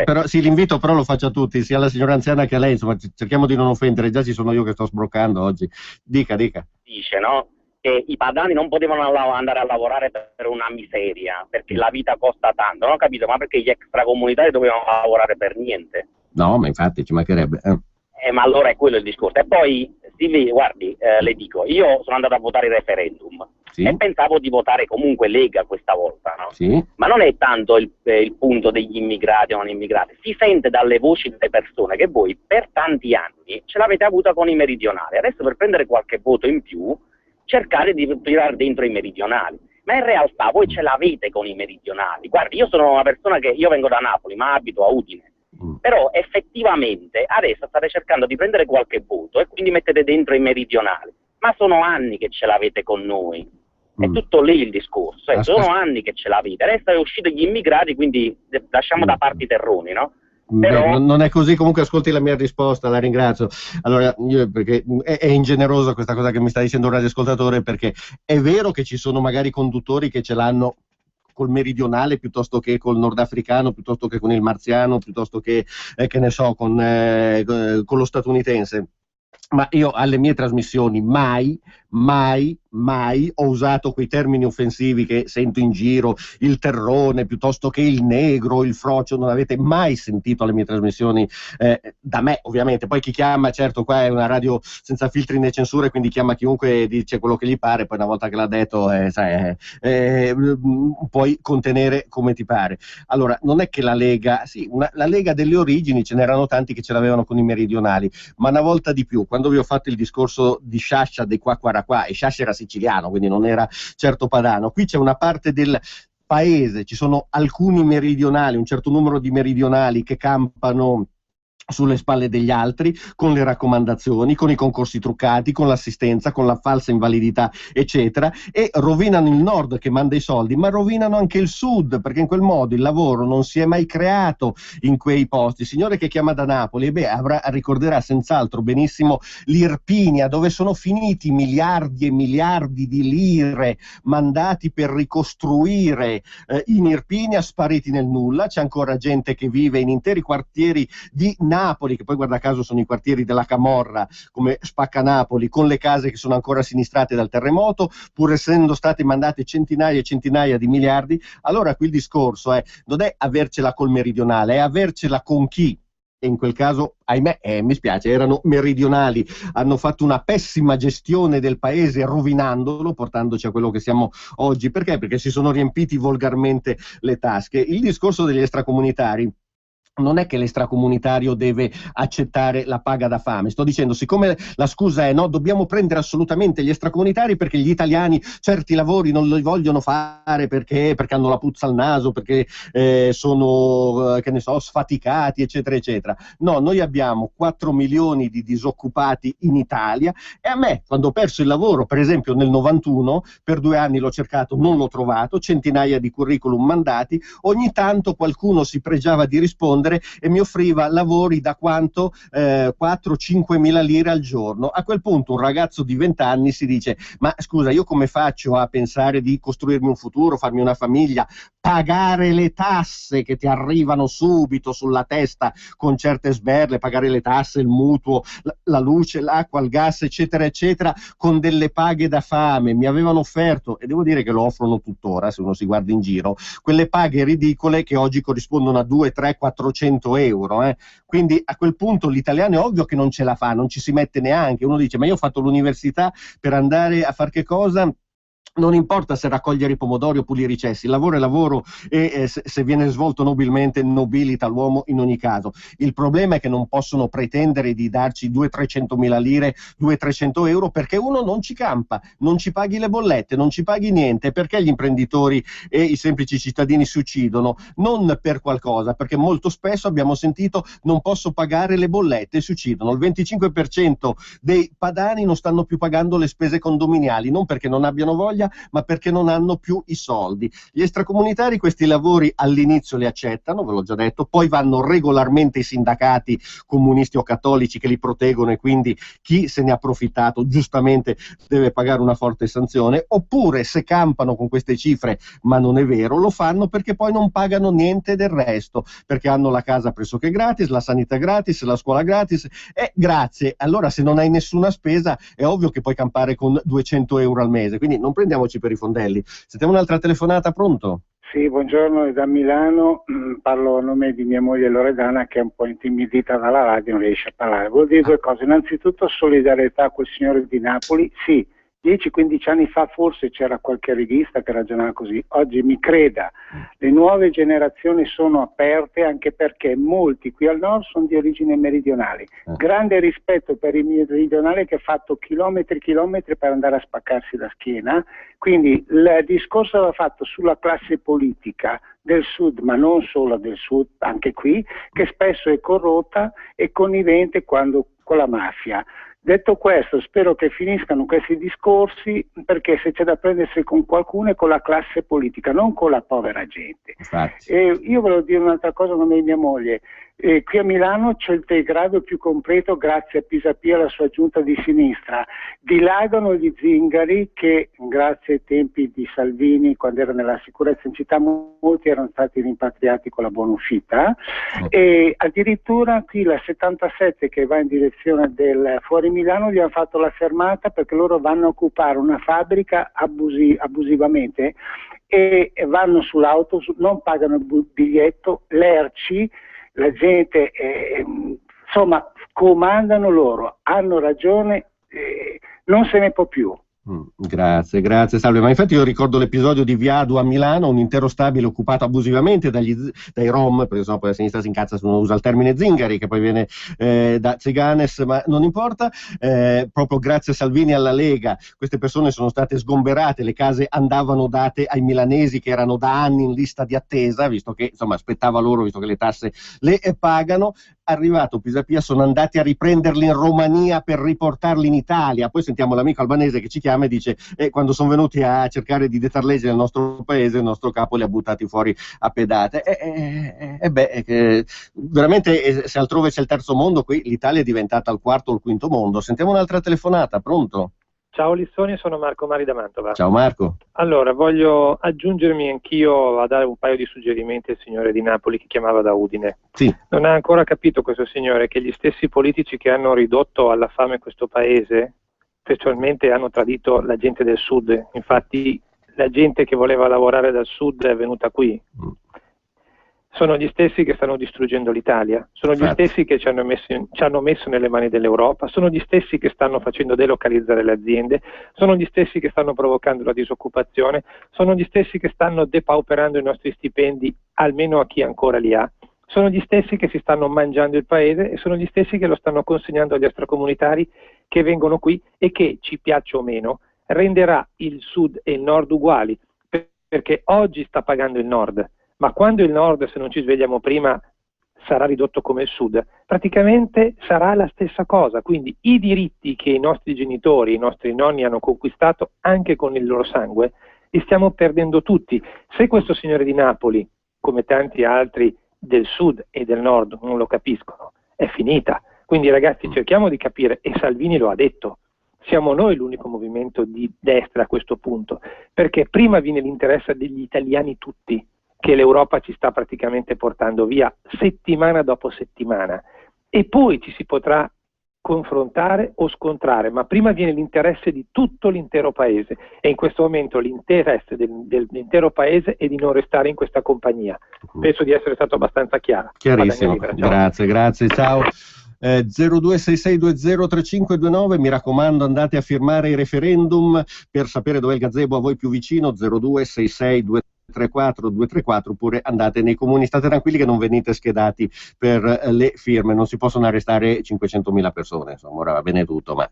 Però sì, l'invito però lo faccio a tutti, sia alla signora anziana che a lei, insomma, cerchiamo di non offendere, già ci sono io che sto sbroccando oggi. Dica. Dice, no? Che i padani non potevano andare a lavorare per una miseria, perché la vita costa tanto, non ho capito, ma perché gli extracomunitari dovevano lavorare per niente? No, ma infatti ci mancherebbe. Ma allora è quello il discorso. E poi, guardi, le dico, io sono andato a votare il referendum e pensavo di votare comunque Lega questa volta, no? Sì. Ma non è tanto il punto degli immigrati o non immigrati, si sente dalle voci delle persone che voi per tanti anni ce l'avete avuta con i meridionali, adesso per prendere qualche voto in più cercare di tirare dentro i meridionali, ma in realtà voi ce l'avete con i meridionali. Guardi, io sono una persona io vengo da Napoli ma abito a Udine. Però effettivamente adesso state cercando di prendere qualche voto e quindi mettete dentro i meridionali, ma sono anni che ce l'avete con noi, è tutto lì il discorso, sono anni che ce l'avete, adesso è uscito gli immigrati, quindi lasciamo da parte i terroni, no? Però... non è così, comunque ascolti la mia risposta, la ringrazio. Allora, perché è ingenerosa questa cosa che mi sta dicendo un radioascoltatore, perché è vero che ci sono magari conduttori che ce l'hanno col meridionale piuttosto che col nordafricano, piuttosto che con il marziano, piuttosto che ne so, con lo statunitense. Ma io alle mie trasmissioni mai ho usato quei termini offensivi che sento in giro, il terrone piuttosto che il negro, il frocio, non avete mai sentito alle mie trasmissioni, da me ovviamente. Poi chi chiama, certo, qua è una radio senza filtri né censure, quindi chiama chiunque e dice quello che gli pare, poi una volta che l'ha detto puoi contenere come ti pare. Allora, non è che la Lega, la Lega delle origini ce n'erano tanti che ce l'avevano con i meridionali, ma una volta di più, quando vi ho fatto il discorso di Sciascia dei qua, e Sciascia era siciliano, quindi non era certo padano, qui c'è una parte del paese, ci sono alcuni meridionali, un certo numero di meridionali che campano sulle spalle degli altri, con le raccomandazioni, con i concorsi truccati, con l'assistenza, con la falsa invalidità, eccetera, e rovinano il nord che manda i soldi, ma rovinano anche il sud, perché in quel modo il lavoro non si è mai creato in quei posti. Il signore che chiama da Napoli, ricorderà senz'altro benissimo l'Irpinia, dove sono finiti miliardi e miliardi di lire mandati per ricostruire in Irpinia, spariti nel nulla. C'è ancora gente che vive in interi quartieri di Napoli, che poi guarda caso sono i quartieri della Camorra, come Spacca Napoli, con le case che sono ancora sinistrate dal terremoto, pur essendo state mandate centinaia e centinaia di miliardi. Allora qui il discorso non è avercela col meridionale, è avercela con chi, e in quel caso, ahimè, mi spiace, erano meridionali, hanno fatto una pessima gestione del paese rovinandolo, portandoci a quello che siamo oggi. Perché? Perché si sono riempiti volgarmente le tasche. Il discorso degli extracomunitari non è che l'extracomunitario deve accettare la paga da fame. Sto dicendo, siccome la scusa è no, dobbiamo prendere assolutamente gli extracomunitari perché gli italiani certi lavori non li vogliono fare perché hanno la puzza al naso, perché sono, che ne so, sfaticati, eccetera, eccetera. No, noi abbiamo 4 milioni di disoccupati in Italia e a me, quando ho perso il lavoro, per esempio nel 91, per 2 anni l'ho cercato, non l'ho trovato, centinaia di curriculum mandati, ogni tanto qualcuno si pregiava di rispondere e mi offriva lavori da quanto 4-5 mila lire al giorno. A quel punto un ragazzo di 20 anni si dice: ma scusa, io come faccio a pensare di costruirmi un futuro, farmi una famiglia, pagare le tasse che ti arrivano subito sulla testa con certe sberle, pagare le tasse, il mutuo, la luce, l'acqua, il gas, eccetera, eccetera, con delle paghe da fame. Mi avevano offerto, e devo dire che lo offrono tuttora, se uno si guarda in giro, quelle paghe ridicole che oggi corrispondono a 2, 3, 400 euro. Quindi a quel punto l'italiano è ovvio che non ce la fa, non ci si mette neanche. Uno dice, ma io ho fatto l'università per andare a fare che cosa? Non importa se raccogliere i pomodori o pulire i cessi, il lavoro è lavoro e se viene svolto nobilmente nobilita l'uomo in ogni caso. Il problema è che non possono pretendere di darci 200-300 mila lire, 200-300 euro, perché uno non ci campa, non ci paghi le bollette, non ci paghi niente. Perché gli imprenditori e i semplici cittadini si uccidono? Non per qualcosa, perché molto spesso abbiamo sentito non posso pagare le bollette e si uccidono. Il 25% dei padani non stanno più pagando le spese condominiali, non perché non abbiano voglia, ma perché non hanno più i soldi. Gli extracomunitari questi lavori all'inizio li accettano, ve l'ho già detto, poi vanno regolarmente i sindacati comunisti o cattolici che li proteggono, e quindi chi se ne ha approfittato giustamente deve pagare una forte sanzione, oppure se campano con queste cifre, ma non è vero, lo fanno perché poi non pagano niente del resto, perché hanno la casa pressoché gratis, la sanità gratis, la scuola gratis, e grazie. Allora se non hai nessuna spesa è ovvio che puoi campare con 200 euro al mese, quindi non prendiamoci per i fondelli. Sentiamo un'altra telefonata, pronto? Sì, buongiorno, è da Milano, parlo a nome di mia moglie Loredana, che è un po' intimidita dalla radio, non riesce a parlare. Vuol dire due cose: innanzitutto solidarietà col signore di Napoli, sì, 10-15 anni fa forse c'era qualche rivista che ragionava così, oggi mi creda, le nuove generazioni sono aperte, anche perché molti qui al nord sono di origine meridionale. Grande rispetto per i meridionali che ha fatto chilometri e chilometri per andare a spaccarsi la schiena, quindi il discorso va fatto sulla classe politica del sud, ma non solo del sud, anche qui, che spesso è corrotta e connivente con la mafia. Detto questo, spero che finiscano questi discorsi, perché se c'è da prendersi con qualcuno è con la classe politica, non con la povera gente. E io volevo dire un'altra cosa come mia moglie. Qui a Milano c'è il degrado più completo grazie a Pisapia e alla sua giunta di sinistra. Dilagano gli zingari che, grazie ai tempi di Salvini, quando era nella sicurezza in città, molti erano stati rimpatriati con la buona uscita, e addirittura qui la 77 che va in direzione del fuori Milano gli hanno fatto la fermata perché loro vanno a occupare una fabbrica abusivamente e vanno sull'auto, non pagano il biglietto, l'ERCI, la gente, insomma, comandano loro, hanno ragione, non se ne può più. Grazie Salve, ma infatti io ricordo l'episodio di Viado a Milano, un intero stabile occupato abusivamente dai Rom, perché sennò poi a sinistra si incazza se uno usa il termine zingari, che poi viene da Ziganes, ma non importa, proprio grazie a Salvini e alla Lega queste persone sono state sgomberate, le case andavano date ai milanesi che erano da anni in lista di attesa, visto che insomma aspettava loro, visto che le tasse le pagano. Arrivato Pisapia sono andati a riprenderli in Romania per riportarli in Italia. Poi sentiamo l'amico albanese che ci chiama e dice quando sono venuti a cercare di detarleggere il nostro paese, il nostro capo li ha buttati fuori a pedate. Veramente se altrove c'è il terzo mondo, qui l'Italia è diventata il quarto o il quinto mondo. Sentiamo un'altra telefonata, pronto? Ciao Lissoni, sono Marco Mari da Mantova. Ciao Marco. Allora, voglio aggiungermi anch'io a dare un paio di suggerimenti al signore di Napoli che chiamava da Udine. Sì. Non ha ancora capito questo signore che gli stessi politici che hanno ridotto alla fame questo paese, specialmente hanno tradito la gente del sud. Infatti la gente che voleva lavorare dal sud è venuta qui. Sono gli stessi che stanno distruggendo l'Italia, sono gli stessi che ci hanno messo nelle mani dell'Europa, sono gli stessi che stanno facendo delocalizzare le aziende, sono gli stessi che stanno provocando la disoccupazione, sono gli stessi che stanno depauperando i nostri stipendi, almeno a chi ancora li ha, sono gli stessi che si stanno mangiando il paese e sono gli stessi che lo stanno consegnando agli extracomunitari che vengono qui e che, ci piaccia o meno, renderà il sud e il nord uguali, perché oggi sta pagando il nord. Ma quando il nord, se non ci svegliamo prima, sarà ridotto come il sud, praticamente sarà la stessa cosa. Quindi i diritti che i nostri genitori, i nostri nonni hanno conquistato anche con il loro sangue, li stiamo perdendo tutti. Se questo signore di Napoli, come tanti altri del sud e del nord, non lo capiscono, è finita. Quindi ragazzi, cerchiamo di capire, e Salvini lo ha detto, siamo noi l'unico movimento di destra a questo punto, perché prima viene l'interesse degli italiani tutti, che l'Europa ci sta praticamente portando via settimana dopo settimana, e poi ci si potrà confrontare o scontrare, ma prima viene l'interesse di tutto l'intero paese, e in questo momento l'interesse dell'intero paese è di non restare in questa compagnia. Penso di essere stato abbastanza chiaro. Chiarissimo, grazie, ciao. 0266203529, mi raccomando, andate a firmare i referendum per sapere dov'è il gazebo a voi più vicino, 0266234234, oppure andate nei comuni. State tranquilli che non venite schedati per le firme, non si possono arrestare 500.000 persone, insomma, ora va bene tutto, ma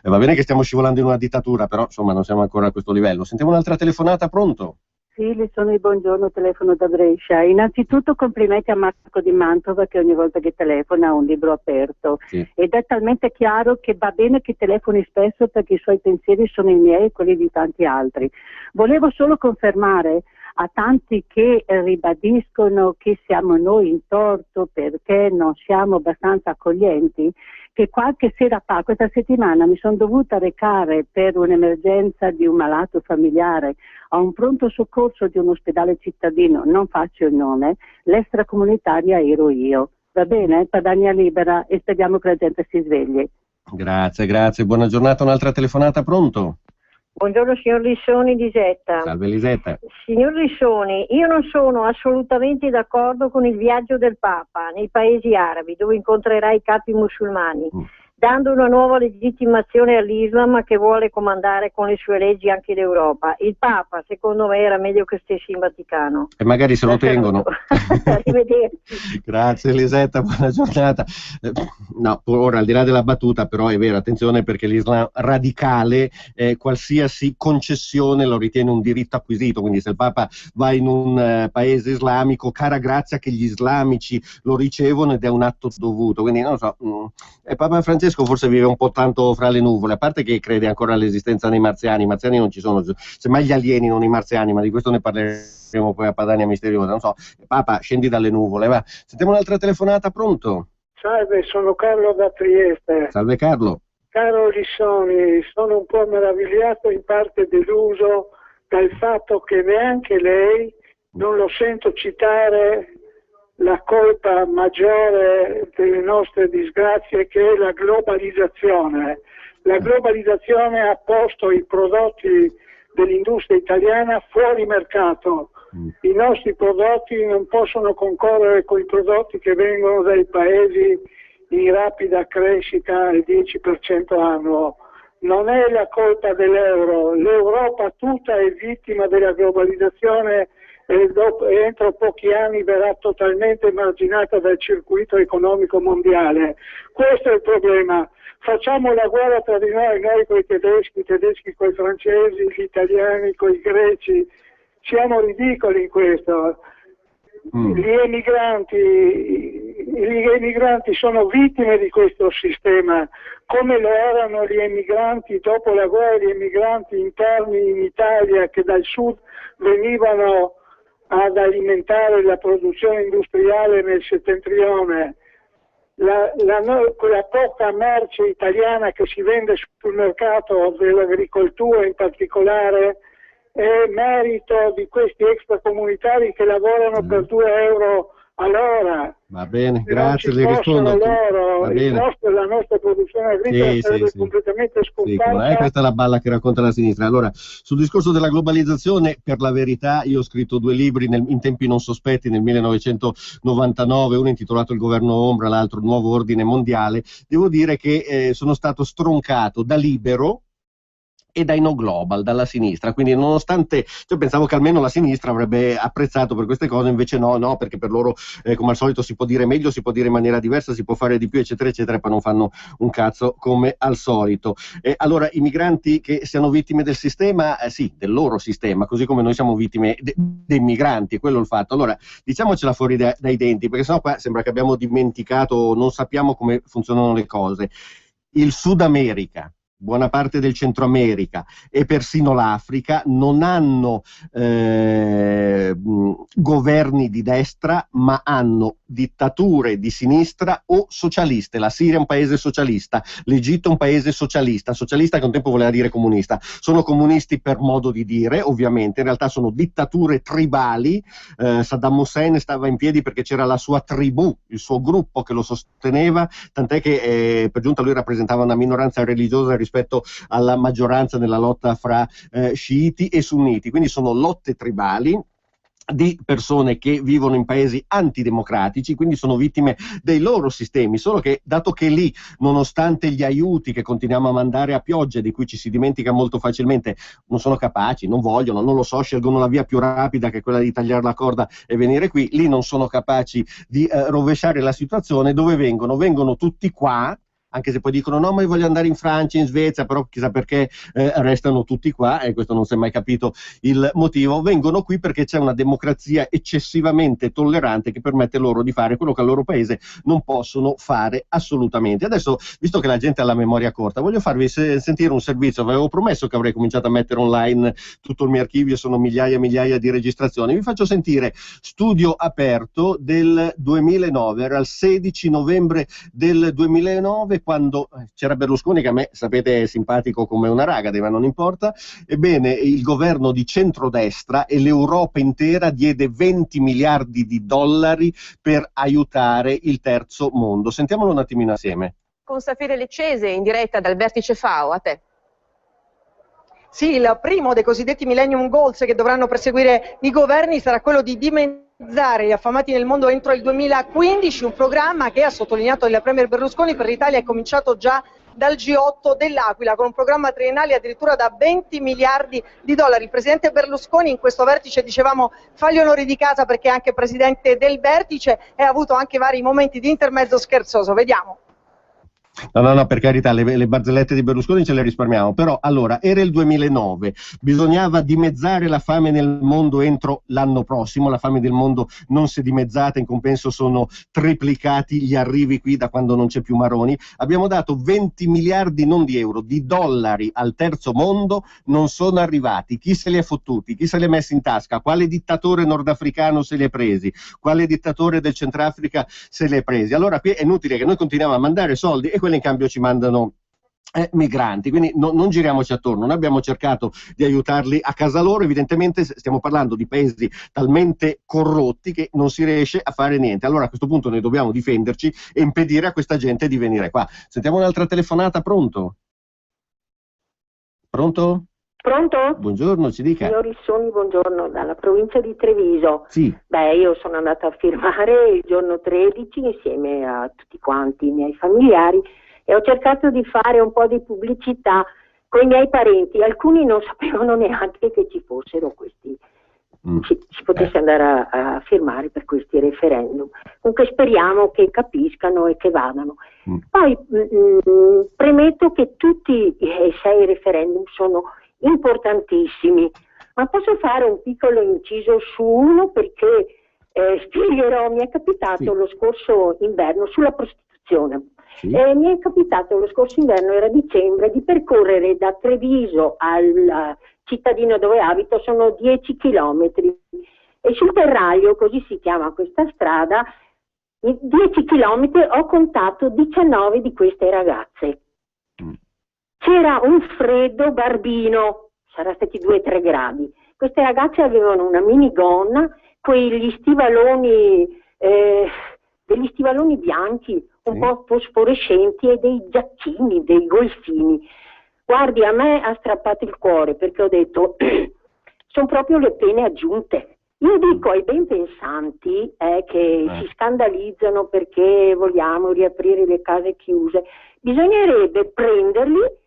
va bene che stiamo scivolando in una dittatura, però insomma non siamo ancora a questo livello. Sentiamo un'altra telefonata, pronto? Sì, le sono, buongiorno, telefono da Brescia. Innanzitutto complimenti a Marco di Mantova, che ogni volta che telefona ha un libro aperto, sì. Ed è talmente chiaro che va bene che telefoni spesso, perché i suoi pensieri sono i miei e quelli di tanti altri. Volevo solo confermare a tanti che ribadiscono che siamo noi in torto perché non siamo abbastanza accoglienti, che qualche sera fa, questa settimana, mi sono dovuta recare per un'emergenza di un malato familiare a un pronto soccorso di un ospedale cittadino, non faccio il nome, l'extracomunitaria ero io. Va bene? Padania libera, e speriamo che la gente si svegli. Grazie, buona giornata. Un'altra telefonata, pronto? Buongiorno signor Lissoni di Lisetta. Salve Lisetta. Signor Lissoni, io non sono assolutamente d'accordo con il viaggio del Papa nei paesi arabi, dove incontrerà i capi musulmani, dando una nuova legittimazione all'Islam che vuole comandare con le sue leggi anche l'Europa. Il Papa, secondo me, era meglio che stessi in Vaticano. E magari se lo tengono. Arrivederci. Grazie Lisetta, buona giornata. No, ora al di là della battuta, però è vero, attenzione, perché l'Islam radicale qualsiasi concessione lo ritiene un diritto acquisito, quindi se il Papa va in un paese islamico, cara grazia che gli islamici lo ricevono ed è un atto dovuto, quindi non lo so, Papa Francesco forse vive un po' tanto fra le nuvole, a parte che crede ancora all'esistenza dei marziani. I marziani non ci sono, semmai gli alieni, non i marziani, ma di questo ne parleremo poi a Padania Misteriosa. Non so, Papa, scendi dalle nuvole, va. Sentiamo un'altra telefonata, pronto? Salve, sono Carlo da Trieste. Salve Carlo. Caro Lissoni, sono un po' meravigliato, in parte deluso dal fatto che neanche lei, non lo sento citare la colpa maggiore delle nostre disgrazie, che è la globalizzazione. La globalizzazione ha posto i prodotti dell'industria italiana fuori mercato. I nostri prodotti non possono concorrere con i prodotti che vengono dai paesi in rapida crescita al 10% annuo. Non è la colpa dell'euro, l'Europa tutta è vittima della globalizzazione e entro pochi anni verrà totalmente emarginata dal circuito economico mondiale. Questo è il problema. Facciamo la guerra tra di noi con i tedeschi con i francesi, gli italiani con i greci. Siamo ridicoli in questo. Gli emigranti sono vittime di questo sistema, come lo erano gli emigranti dopo la guerra, gli emigranti interni in Italia che dal sud venivano ad alimentare la produzione industriale nel settentrione. Quella poca merce italiana che si vende sul mercato dell'agricoltura in particolare è merito di questi extracomunitari che lavorano per 2 euro all'ora. Va bene, grazie, le rispondo. La nostra produzione agricola sarebbe completamente scomparsa. Sì, questa è la balla che racconta la sinistra. Allora, sul discorso della globalizzazione, per la verità, io ho scritto 2 libri in tempi non sospetti, nel 1999, uno intitolato Il governo ombra, l'altro Il nuovo ordine mondiale. Devo dire che sono stato stroncato da Libero e dai no global, dalla sinistra, quindi nonostante, io pensavo che almeno la sinistra avrebbe apprezzato per queste cose, invece no, perché per loro come al solito si può dire meglio, si può dire in maniera diversa, si può fare di più, eccetera eccetera, e poi non fanno un cazzo come al solito. Allora, i migranti che siano vittime del sistema, sì, del loro sistema, così come noi siamo vittime dei migranti, quello è il fatto. Allora, diciamocela fuori dai denti, perché sennò qua sembra che abbiamo dimenticato, non sappiamo come funzionano le cose. Il Sud America, buona parte del Centro America e persino l'Africa non hanno governi di destra, ma hanno dittature di sinistra o socialiste. La Siria è un paese socialista, l'Egitto è un paese socialista che un tempo voleva dire comunista. Sono comunisti per modo di dire, ovviamente, in realtà sono dittature tribali. Saddam Hussein stava in piedi perché c'era la sua tribù, il suo gruppo che lo sosteneva, tant'è che per giunta lui rappresentava una minoranza religiosa rispetto alla maggioranza nella lotta fra sciiti e sunniti, quindi sono lotte tribali di persone che vivono in paesi antidemocratici, quindi sono vittime dei loro sistemi, solo che dato che lì, nonostante gli aiuti che continuiamo a mandare a pioggia, di cui ci si dimentica molto facilmente, non sono capaci, non vogliono, non lo so, scelgono la via più rapida che è quella di tagliare la corda e venire qui, lì non sono capaci di rovesciare la situazione. Dove vengono? Vengono tutti qua, anche se poi dicono no, ma io voglio andare in Francia, in Svezia, però chissà perché restano tutti qua, e questo non si è mai capito il motivo. Vengono qui perché c'è una democrazia eccessivamente tollerante che permette loro di fare quello che al loro paese non possono fare assolutamente. Adesso, visto che la gente ha la memoria corta, voglio farvi sentire un servizio. Avevo promesso che avrei cominciato a mettere online tutto il mio archivio, sono migliaia e migliaia di registrazioni. Vi faccio sentire Studio Aperto del 2009, era il 16 novembre del 2009, quando c'era Berlusconi, che a me, sapete, è simpatico come una ragade, ma non importa. Ebbene, il governo di centrodestra e l'Europa intera diede 20 miliardi di dollari per aiutare il terzo mondo. Sentiamolo un attimino assieme. Con Safire Leccese, in diretta dal vertice FAO, a te. Sì, il primo dei cosiddetti Millennium Goals che dovranno perseguire i governi sarà quello di dimezzare gli affamati nel mondo entro il 2015, un programma che, ha sottolineato il premier Berlusconi, per l'Italia è cominciato già dal G8 dell'Aquila, con un programma triennale addirittura da 20 miliardi di dollari. Il presidente Berlusconi in questo vertice, dicevamo, fa gli onori di casa perché è anche presidente del vertice e ha avuto anche vari momenti di intermezzo scherzoso. Vediamo. No, per carità, le barzellette di Berlusconi ce le risparmiamo, però allora, era il 2009, bisognava dimezzare la fame nel mondo entro l'anno prossimo, la fame del mondo non si è dimezzata, in compenso sono triplicati gli arrivi qui da quando non c'è più Maroni. Abbiamo dato 20 miliardi non di euro, di dollari al terzo mondo, non sono arrivati. Chi se li è fottuti? Chi se li è messi in tasca? Quale dittatore nordafricano se li è presi? Quale dittatore del Centrafrica se li è presi? Allora qui è inutile che noi continuiamo a mandare soldi e quelli in cambio ci mandano migranti, quindi non giriamoci attorno. Noi abbiamo cercato di aiutarli a casa loro, evidentemente stiamo parlando di paesi talmente corrotti che non si riesce a fare niente. Allora a questo punto noi dobbiamo difenderci e impedire a questa gente di venire qua. Sentiamo un'altra telefonata. Pronto? Pronto? Pronto? Buongiorno, ci dica. Signor Rissoni, buongiorno, dalla provincia di Treviso. Sì. Beh, io sono andata a firmare il giorno 13 insieme a tutti quanti i miei familiari e ho cercato di fare un po' di pubblicità con i miei parenti. Alcuni non sapevano neanche che ci fossero questi, si potesse andare a firmare per questi referendum. Comunque speriamo che capiscano e che vadano. Poi premetto che tutti i 6 referendum sono importantissimi, ma posso fare un piccolo inciso su uno perché spiegherò. Mi è capitato lo scorso inverno sulla prostituzione. Mi è capitato lo scorso inverno, era dicembre, di percorrere da Treviso al cittadino dove abito, sono 10 chilometri, e sul Terraglio, così si chiama questa strada, 10 chilometri ho contato 19 di queste ragazze. C'era un freddo barbino, sarà stati 2-3 gradi. Queste ragazze avevano una minigonna, degli stivaloni bianchi, un po' fosforescenti, e dei giacchini, dei golfini. Guardi, a me ha strappato il cuore perché ho detto, sono proprio le pene aggiunte. Io dico ai ben pensanti che si scandalizzano perché vogliamo riaprire le case chiuse, bisognerebbe prenderli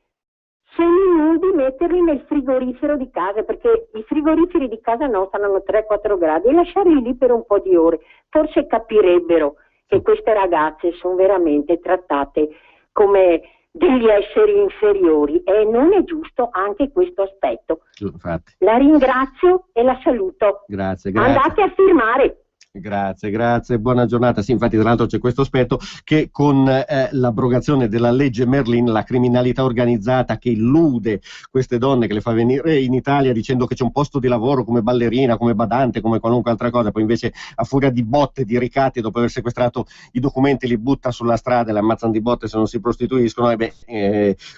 seminudi, metterli nel frigorifero di casa, perché i frigoriferi di casa nostra hanno 3-4 gradi, e lasciarli lì per un po' di ore. Forse capirebbero che queste ragazze sono veramente trattate come degli esseri inferiori, e non è giusto anche questo aspetto. Infatti. La ringrazio e la saluto. Grazie. Andate a firmare. Grazie, buona giornata. Sì, infatti tra l'altro c'è questo aspetto che con l'abrogazione della legge Merlin, la criminalità organizzata che illude queste donne, che le fa venire in Italia dicendo che c'è un posto di lavoro come ballerina, come badante, come qualunque altra cosa, poi invece a furia di botte, di ricatti, dopo aver sequestrato i documenti li butta sulla strada e le ammazzano di botte se non si prostituiscono,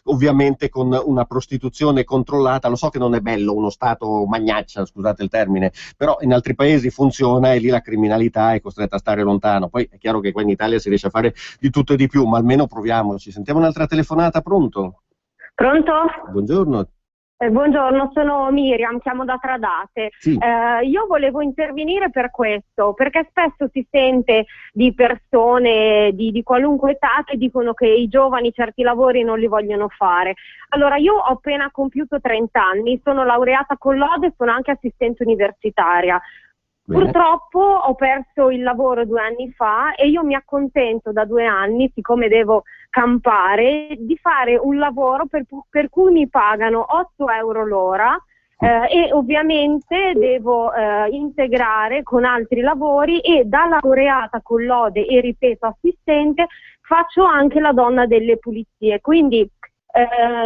ovviamente con una prostituzione controllata. Lo so che non è bello uno stato magnaccia, scusate il termine, però in altri paesi funziona e lì la criminalità è costretta a stare lontano. Poi è chiaro che qua in Italia si riesce a fare di tutto e di più, ma almeno proviamoci. Sentiamo un'altra telefonata. Pronto? Pronto? Buongiorno. Buongiorno, sono Miriam, chiamo da Tradate. Sì. Io volevo intervenire per questo, perché spesso si sente di persone di qualunque età che dicono che i giovani certi lavori non li vogliono fare. Allora, io ho appena compiuto 30 anni, sono laureata con lode e sono anche assistente universitaria. Bene. Purtroppo ho perso il lavoro 2 anni fa e io mi accontento da 2 anni, siccome devo campare, di fare un lavoro per cui mi pagano 8 euro l'ora e ovviamente devo integrare con altri lavori, e da laureata con lode e ripeto assistente faccio anche la donna delle pulizie, quindi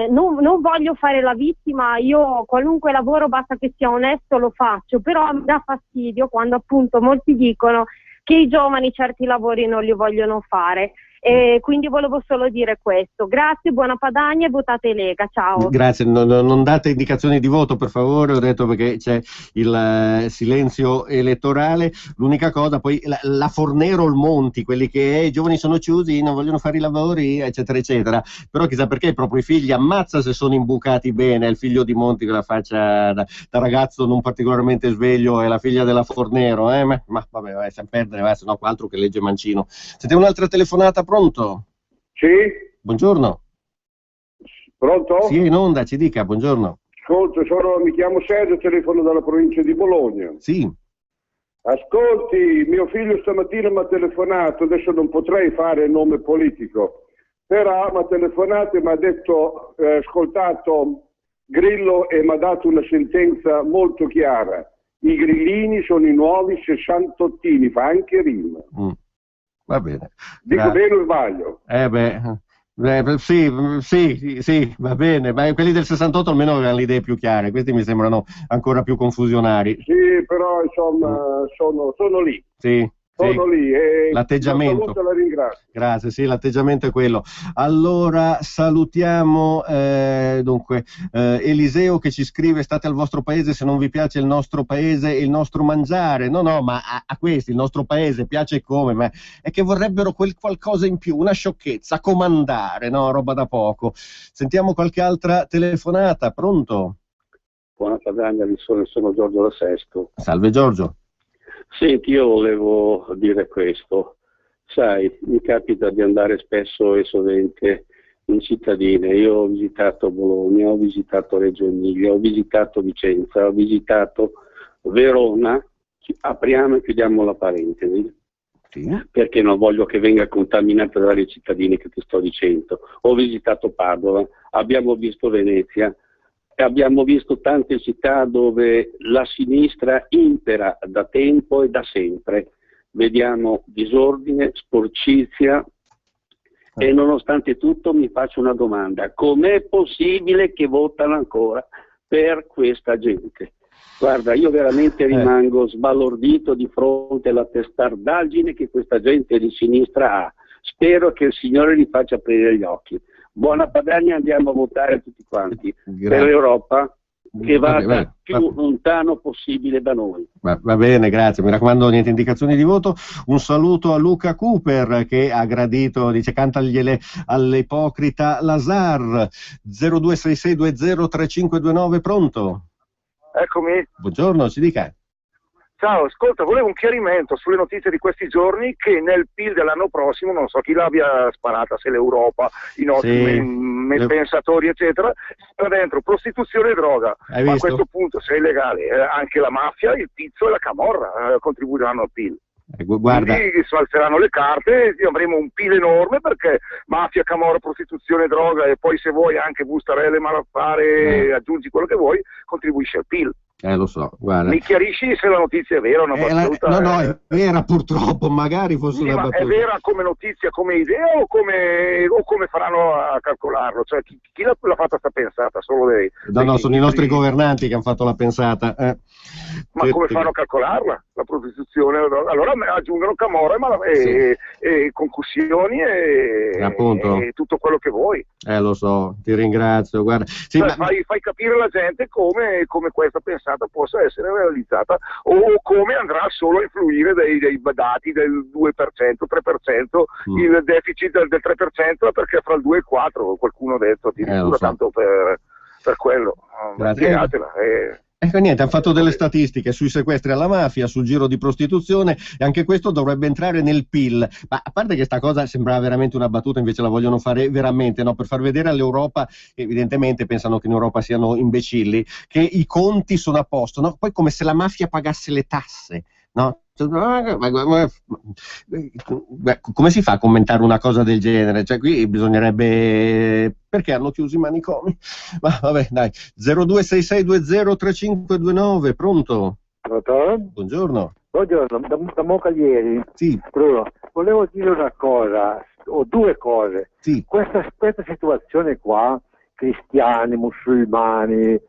non voglio fare la vittima, io qualunque lavoro basta che sia onesto lo faccio, però mi dà fastidio quando appunto molti dicono che i giovani certi lavori non li vogliono fare. E quindi volevo solo dire questo. Grazie, buona Padania e votate Lega, ciao. Grazie, non date indicazioni di voto per favore, ho detto, perché c'è il silenzio elettorale. L'unica cosa, poi la Fornero, il Monti, quelli che i giovani sono chiusi, non vogliono fare i lavori, eccetera eccetera, però chissà perché proprio i figli ammazza se sono imbucati bene. Il figlio di Monti con la faccia da ragazzo non particolarmente sveglio è la figlia della Fornero, ma vabbè, vai a perdere, se no altro che legge Mancino. Sentiamo un'altra telefonata. Pronto? Sì? Buongiorno. Pronto? Sì, in onda, ci dica, buongiorno. Ascolta, mi chiamo Sergio, telefono dalla provincia di Bologna. Sì. Ascolti, mio figlio stamattina mi ha telefonato, adesso non potrei fare nome politico, però mi ha telefonato e mi ha detto, ascoltato Grillo, e mi ha dato una sentenza molto chiara. I grillini sono i nuovi sessantottini, fa anche rima. Va bene. Dico bene o sbaglio? Sì, va bene, ma quelli del 68 almeno avevano le idee più chiare, questi mi sembrano ancora più confusionari. Sì, però insomma sono lì. Sì. Sono lì e l'atteggiamento. La ringrazio. Grazie, sì, l'atteggiamento è quello. Allora salutiamo Eliseo che ci scrive: state al vostro paese se non vi piace il nostro paese e il nostro mangiare. No, ma a questi il nostro paese piace come, ma è che vorrebbero quel qualcosa in più, una sciocchezza, comandare, no, roba da poco. Sentiamo qualche altra telefonata. Pronto? Buona Padania, sono Giorgio da Sesto. Salve Giorgio. Senti, io volevo dire questo, sai, mi capita di andare spesso e sovente in cittadine. Io ho visitato Bologna, ho visitato Reggio Emilia, ho visitato Vicenza, ho visitato Verona. Apriamo e chiudiamo la parentesi, perché non voglio che venga contaminata dalle cittadine che ti sto dicendo. Ho visitato Padova, abbiamo visto Venezia, abbiamo visto tante città dove la sinistra impera da tempo e da sempre. Vediamo disordine, sporcizia, e nonostante tutto mi faccio una domanda: com'è possibile che votano ancora per questa gente? Guarda, io veramente rimango sbalordito di fronte alla testardaggine che questa gente di sinistra ha. Spero che il Signore li faccia aprire gli occhi. Buona Padania, andiamo a votare tutti quanti per l'Europa che vada più lontano possibile da noi. Va bene, grazie, mi raccomando, niente indicazioni di voto. Un saluto a Luca Cooper che ha gradito, dice cantagliele all'ipocrita Lazar. 0266203529, pronto? Eccomi. Buongiorno, ci dica. Ciao, ascolta, volevo un chiarimento sulle notizie di questi giorni che nel PIL dell'anno prossimo, non so chi l'abbia sparata, se l'Europa, i nostri pensatori eccetera, sta dentro prostituzione e droga. Ma a questo punto, se è illegale, anche la mafia, il pizzo e la camorra contribuiranno al PIL. Guarda. Quindi si alzeranno le carte e avremo un PIL enorme, perché mafia, camorra, prostituzione, droga, e poi se vuoi anche bustarelle, malaffare, aggiungi quello che vuoi, contribuisce al PIL. Lo so, guarda. Mi chiarisci se la notizia è vera o una battuta? No, è vera purtroppo, magari fosse sì, una ma battuta. È vera come notizia, come idea o come faranno a calcolarlo? Cioè, chi l'ha fatta sta pensata? Solo lei? No, sono i nostri governanti che hanno fatto la pensata. Ma come fanno a calcolarla? La prostituzione? Allora aggiungono camorra e concussioni e tutto quello che vuoi. Lo so, ti ringrazio. Guarda. Sì, cioè, fai capire alla gente come questa pensata possa essere realizzata o come andrà solo a influire dei dati del 2%, 3%, il deficit del 3% perché fra il 2 e il 4, qualcuno ha detto addirittura, tanto per quello. Spiegatela. Ecco, niente, hanno fatto delle statistiche sui sequestri alla mafia, sul giro di prostituzione, e anche questo dovrebbe entrare nel PIL. Ma a parte che sta cosa sembrava veramente una battuta, invece la vogliono fare veramente, no? Per far vedere all'Europa, evidentemente pensano che in Europa siano imbecilli, che i conti sono a posto, no? Poi come se la mafia pagasse le tasse, no? Come si fa a commentare una cosa del genere? Cioè, qui bisognerebbe... Perché hanno chiuso i manicomi? Ma vabbè, dai. 0266203529, pronto? Pronto? Buongiorno. Buongiorno, da Moncalieri. Sì. Bruno, volevo dire una cosa, o due cose. Sì. Questa situazione qua, cristiani, musulmani,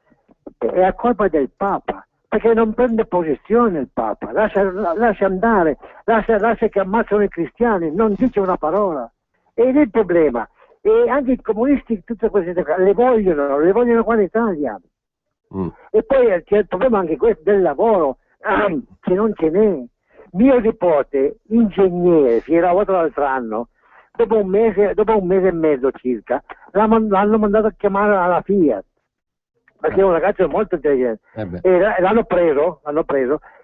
è colpa del Papa. Perché non prende posizione il Papa, lascia andare, lascia che ammazzano i cristiani, non dice una parola. Ed è il problema. E anche i comunisti, tutte queste cose, le vogliono qua in Italia. E poi c'è il problema anche questo del lavoro, che non ce n'è. Mio nipote, ingegnere, si era lavorato l'altro anno, dopo un mese e mezzo circa, l'hanno mandato a chiamare alla Fiat. Perché è un ragazzo molto intelligente, e l'hanno preso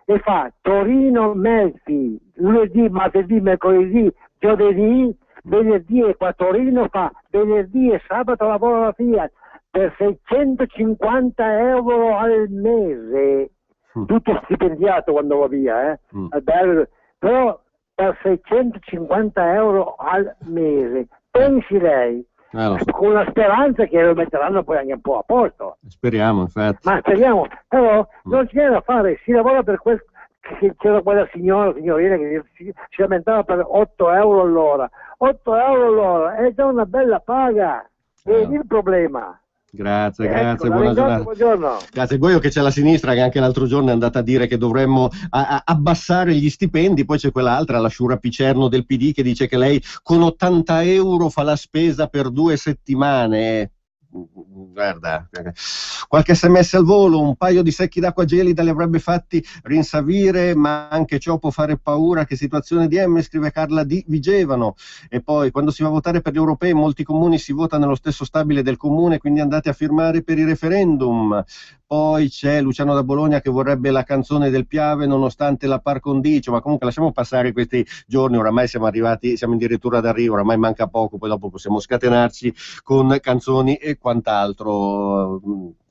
e fa Torino-Melfi, lunedì, martedì, mercoledì, giovedì, venerdì e qua Torino fa venerdì e sabato lavoro alla Fiat per 650 euro al mese, tutto stipendiato quando va via, però per 650 euro al mese, pensi lei. Con la speranza che lo metteranno poi anche un po' a posto. Speriamo, infatti. Ma speriamo, però non c'è da fare, si lavora per questo. C'era quella signorina che si lamentava per 8 euro all'ora. 8 euro all'ora è già una bella paga, è il problema. Grazie, ecco, buona giornata. Buongiorno. Grazie. Poi che c'è la sinistra che anche l'altro giorno è andata a dire che dovremmo abbassare gli stipendi, poi c'è quell'altra, la Sciura Picerno del PD, che dice che lei con 80 euro fa la spesa per 2 settimane. Guarda, qualche sms al volo, un paio di secchi d'acqua gelida li avrebbe fatti rinsavire, ma anche ciò può fare paura. Che situazione di M, scrive Carla di Vigevano. E poi, quando si va a votare per gli europei, in molti comuni si vota nello stesso stabile del comune, quindi andate a firmare per i referendum. Poi c'è Luciano da Bologna che vorrebbe la canzone del Piave nonostante la par condicio, ma comunque lasciamo passare questi giorni, oramai siamo addirittura d'arrivo, oramai manca poco, poi dopo possiamo scatenarci con canzoni e quant'altro.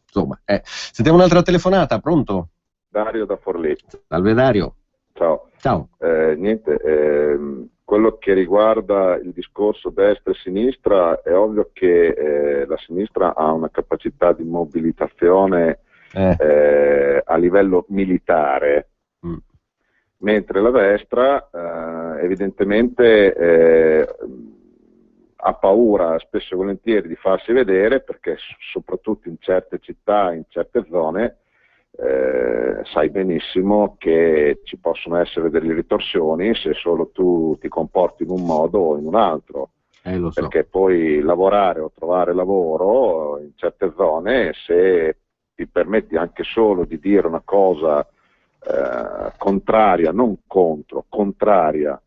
Insomma, sentiamo un'altra telefonata, pronto? Dario da Forlì. Salve Dario. Ciao. Ciao. Quello che riguarda il discorso destra e sinistra, è ovvio che la sinistra ha una capacità di mobilitazione a livello militare, mentre la destra evidentemente ha paura spesso e volentieri di farsi vedere, perché soprattutto in certe città, in certe zone, sai benissimo che ci possono essere delle ritorsioni se solo tu ti comporti in un modo o in un altro, lo so. Perché poi lavorare o trovare lavoro in certe zone, se ti permetti anche solo di dire una cosa contraria, non contro, contraria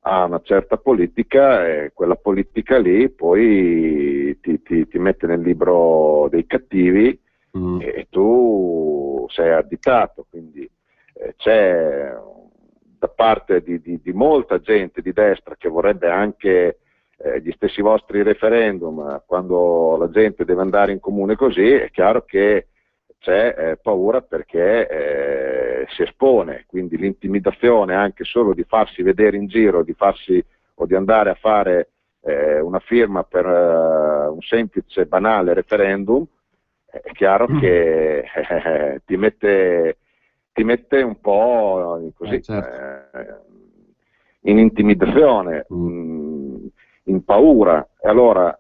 a una certa politica, quella politica lì poi ti mette nel libro dei cattivi e tu sei additato. Quindi c'è da parte di molta gente di destra che vorrebbe anche gli stessi vostri referendum, quando la gente deve andare in comune così, è chiaro che c'è paura perché si espone, quindi l'intimidazione anche solo di farsi vedere in giro, o di andare a fare una firma per un semplice banale referendum, è chiaro che ti mette un po' così, in intimidazione, in paura. E allora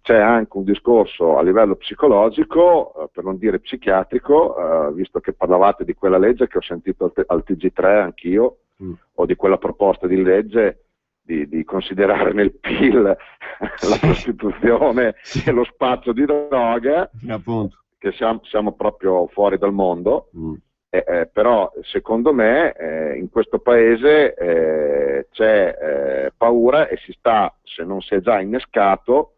c'è anche un discorso a livello psicologico, per non dire psichiatrico, visto che parlavate di quella legge che ho sentito al TG3 anch'io, o di quella proposta di legge di considerare nel PIL la prostituzione e lo spazio di droga, appunto, che siamo proprio fuori dal mondo. Però secondo me in questo paese c'è paura e si sta, se non si è già innescato,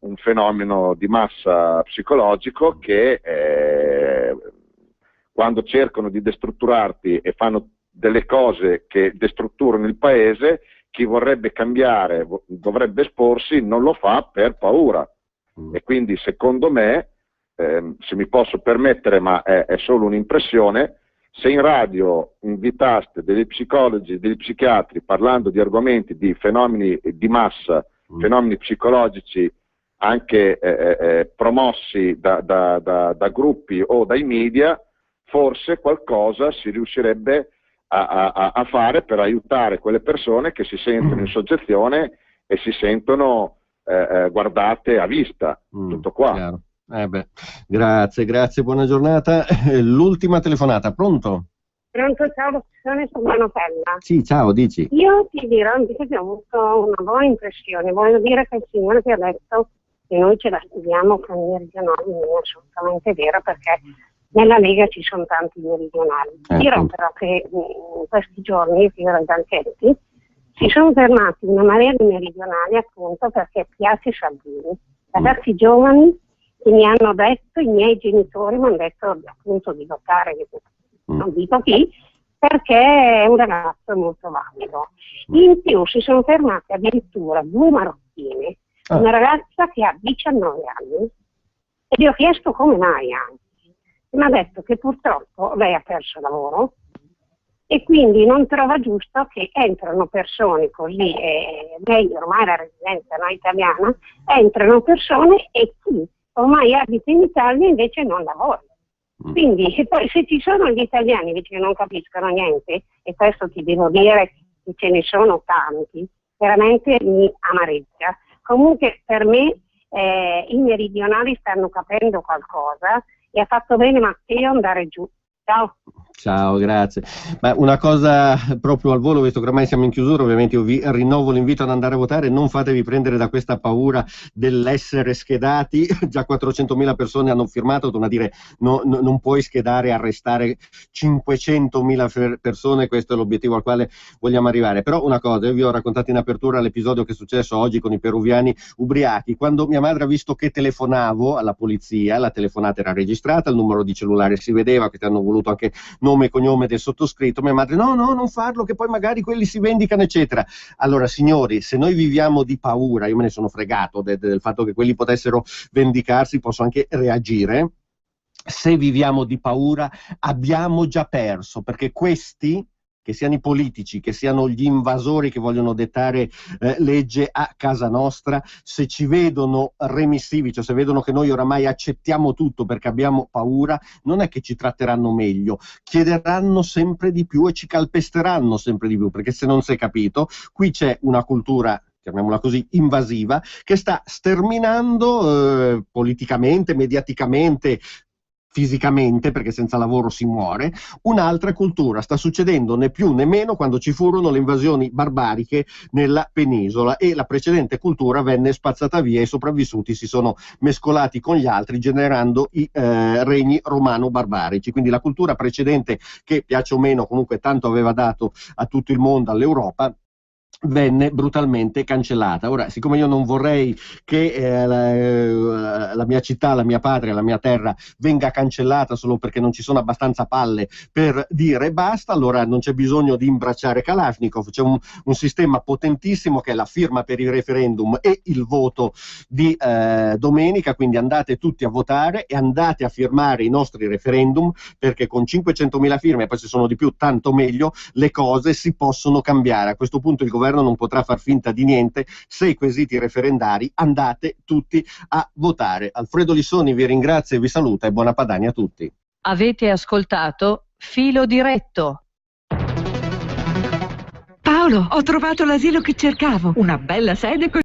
un fenomeno di massa psicologico che quando cercano di destrutturarti e fanno delle cose che destrutturano il paese, chi vorrebbe cambiare, dovrebbe esporsi, non lo fa per paura. E quindi secondo me, se mi posso permettere, ma è solo un'impressione, se in radio invitaste degli psicologi, degli psichiatri parlando di argomenti di fenomeni di massa, fenomeni psicologici anche promossi da gruppi o dai media, forse qualcosa si riuscirebbe a fare per aiutare quelle persone che si sentono in soggezione e si sentono guardate a vista. Tutto qua. Chiaro. Grazie, buona giornata. L'ultima telefonata, pronto? Pronto, ciao, sono Manopella. Sì, ciao, dici. Io ti dirò invece che ho avuto una buona impressione. Voglio dire che il signore che ha detto che noi ce la studiamo con i meridionali non è assolutamente vero, perché nella Lega ci sono tanti meridionali. Dirò però che in questi giorni, io e Galchetti, si sono fermati una marea di meridionali appunto perché piace Salvini. Ragazzi giovani che mi hanno detto, i miei genitori mi hanno detto appunto di votare, non dico chi, perché è un ragazzo molto valido. In più si sono fermate addirittura 2 marocchine, una ragazza che ha 19 anni, e gli ho chiesto come mai anche. Mi ha detto che purtroppo lei ha perso lavoro e quindi non trova giusto che entrano persone così, lei ormai è la residente no, italiana, entrano persone e chi ormai abita in Italia invece non lavora. Quindi e poi se ci sono gli italiani invece che non capiscono niente, e questo ti devo dire che ce ne sono tanti, veramente mi amareggia. Comunque per me i meridionali stanno capendo qualcosa e ha fatto bene Matteo andare giù. Ciao. Ciao, grazie. Ma una cosa proprio al volo, visto che ormai siamo in chiusura, ovviamente io vi rinnovo l'invito ad andare a votare, non fatevi prendere da questa paura dell'essere schedati, già 400.000 persone hanno firmato, torna a dire non puoi schedare e arrestare 500.000 persone, questo è l'obiettivo al quale vogliamo arrivare. Però una cosa, io vi ho raccontato in apertura l'episodio che è successo oggi con i peruviani ubriachi, quando mia madre ha visto che telefonavo alla polizia, la telefonata era registrata, il numero di cellulare si vedeva, che ti hanno voluto anche nome e cognome del sottoscritto, mia madre no, non farlo che poi magari quelli si vendicano eccetera. Allora signori, se noi viviamo di paura, io me ne sono fregato del fatto che quelli potessero vendicarsi, posso anche reagire, se viviamo di paura abbiamo già perso, perché questi, che siano i politici, che siano gli invasori che vogliono dettare legge a casa nostra, se ci vedono remissivi, cioè se vedono che noi oramai accettiamo tutto perché abbiamo paura, non è che ci tratteranno meglio, chiederanno sempre di più e ci calpesteranno sempre di più, perché se non si è capito, qui c'è una cultura, chiamiamola così, invasiva, che sta sterminando politicamente, mediaticamente, fisicamente, perché senza lavoro si muore, un'altra cultura. Sta succedendo né più né meno quando ci furono le invasioni barbariche nella penisola e la precedente cultura venne spazzata via e i sopravvissuti si sono mescolati con gli altri generando i regni romano-barbarici. Quindi la cultura precedente, che piace o meno comunque tanto aveva dato a tutto il mondo, all'Europa, venne brutalmente cancellata. Ora, siccome io non vorrei che la mia città, la mia patria, la mia terra venga cancellata solo perché non ci sono abbastanza palle per dire basta, allora non c'è bisogno di imbracciare Kalashnikov, c'è un sistema potentissimo che è la firma per il referendum e il voto di domenica, quindi andate tutti a votare e andate a firmare i nostri referendum, perché con 500.000 firme, e poi se sono di più tanto meglio, le cose si possono cambiare. A questo punto il governo governo non potrà far finta di niente. 6 quesiti referendari, andate tutti a votare. Alfredo Lissoni vi ringrazia e vi saluta e buona Padania a tutti. Avete ascoltato Filo Diretto. Paolo, ho trovato l'asilo che cercavo, una bella sede con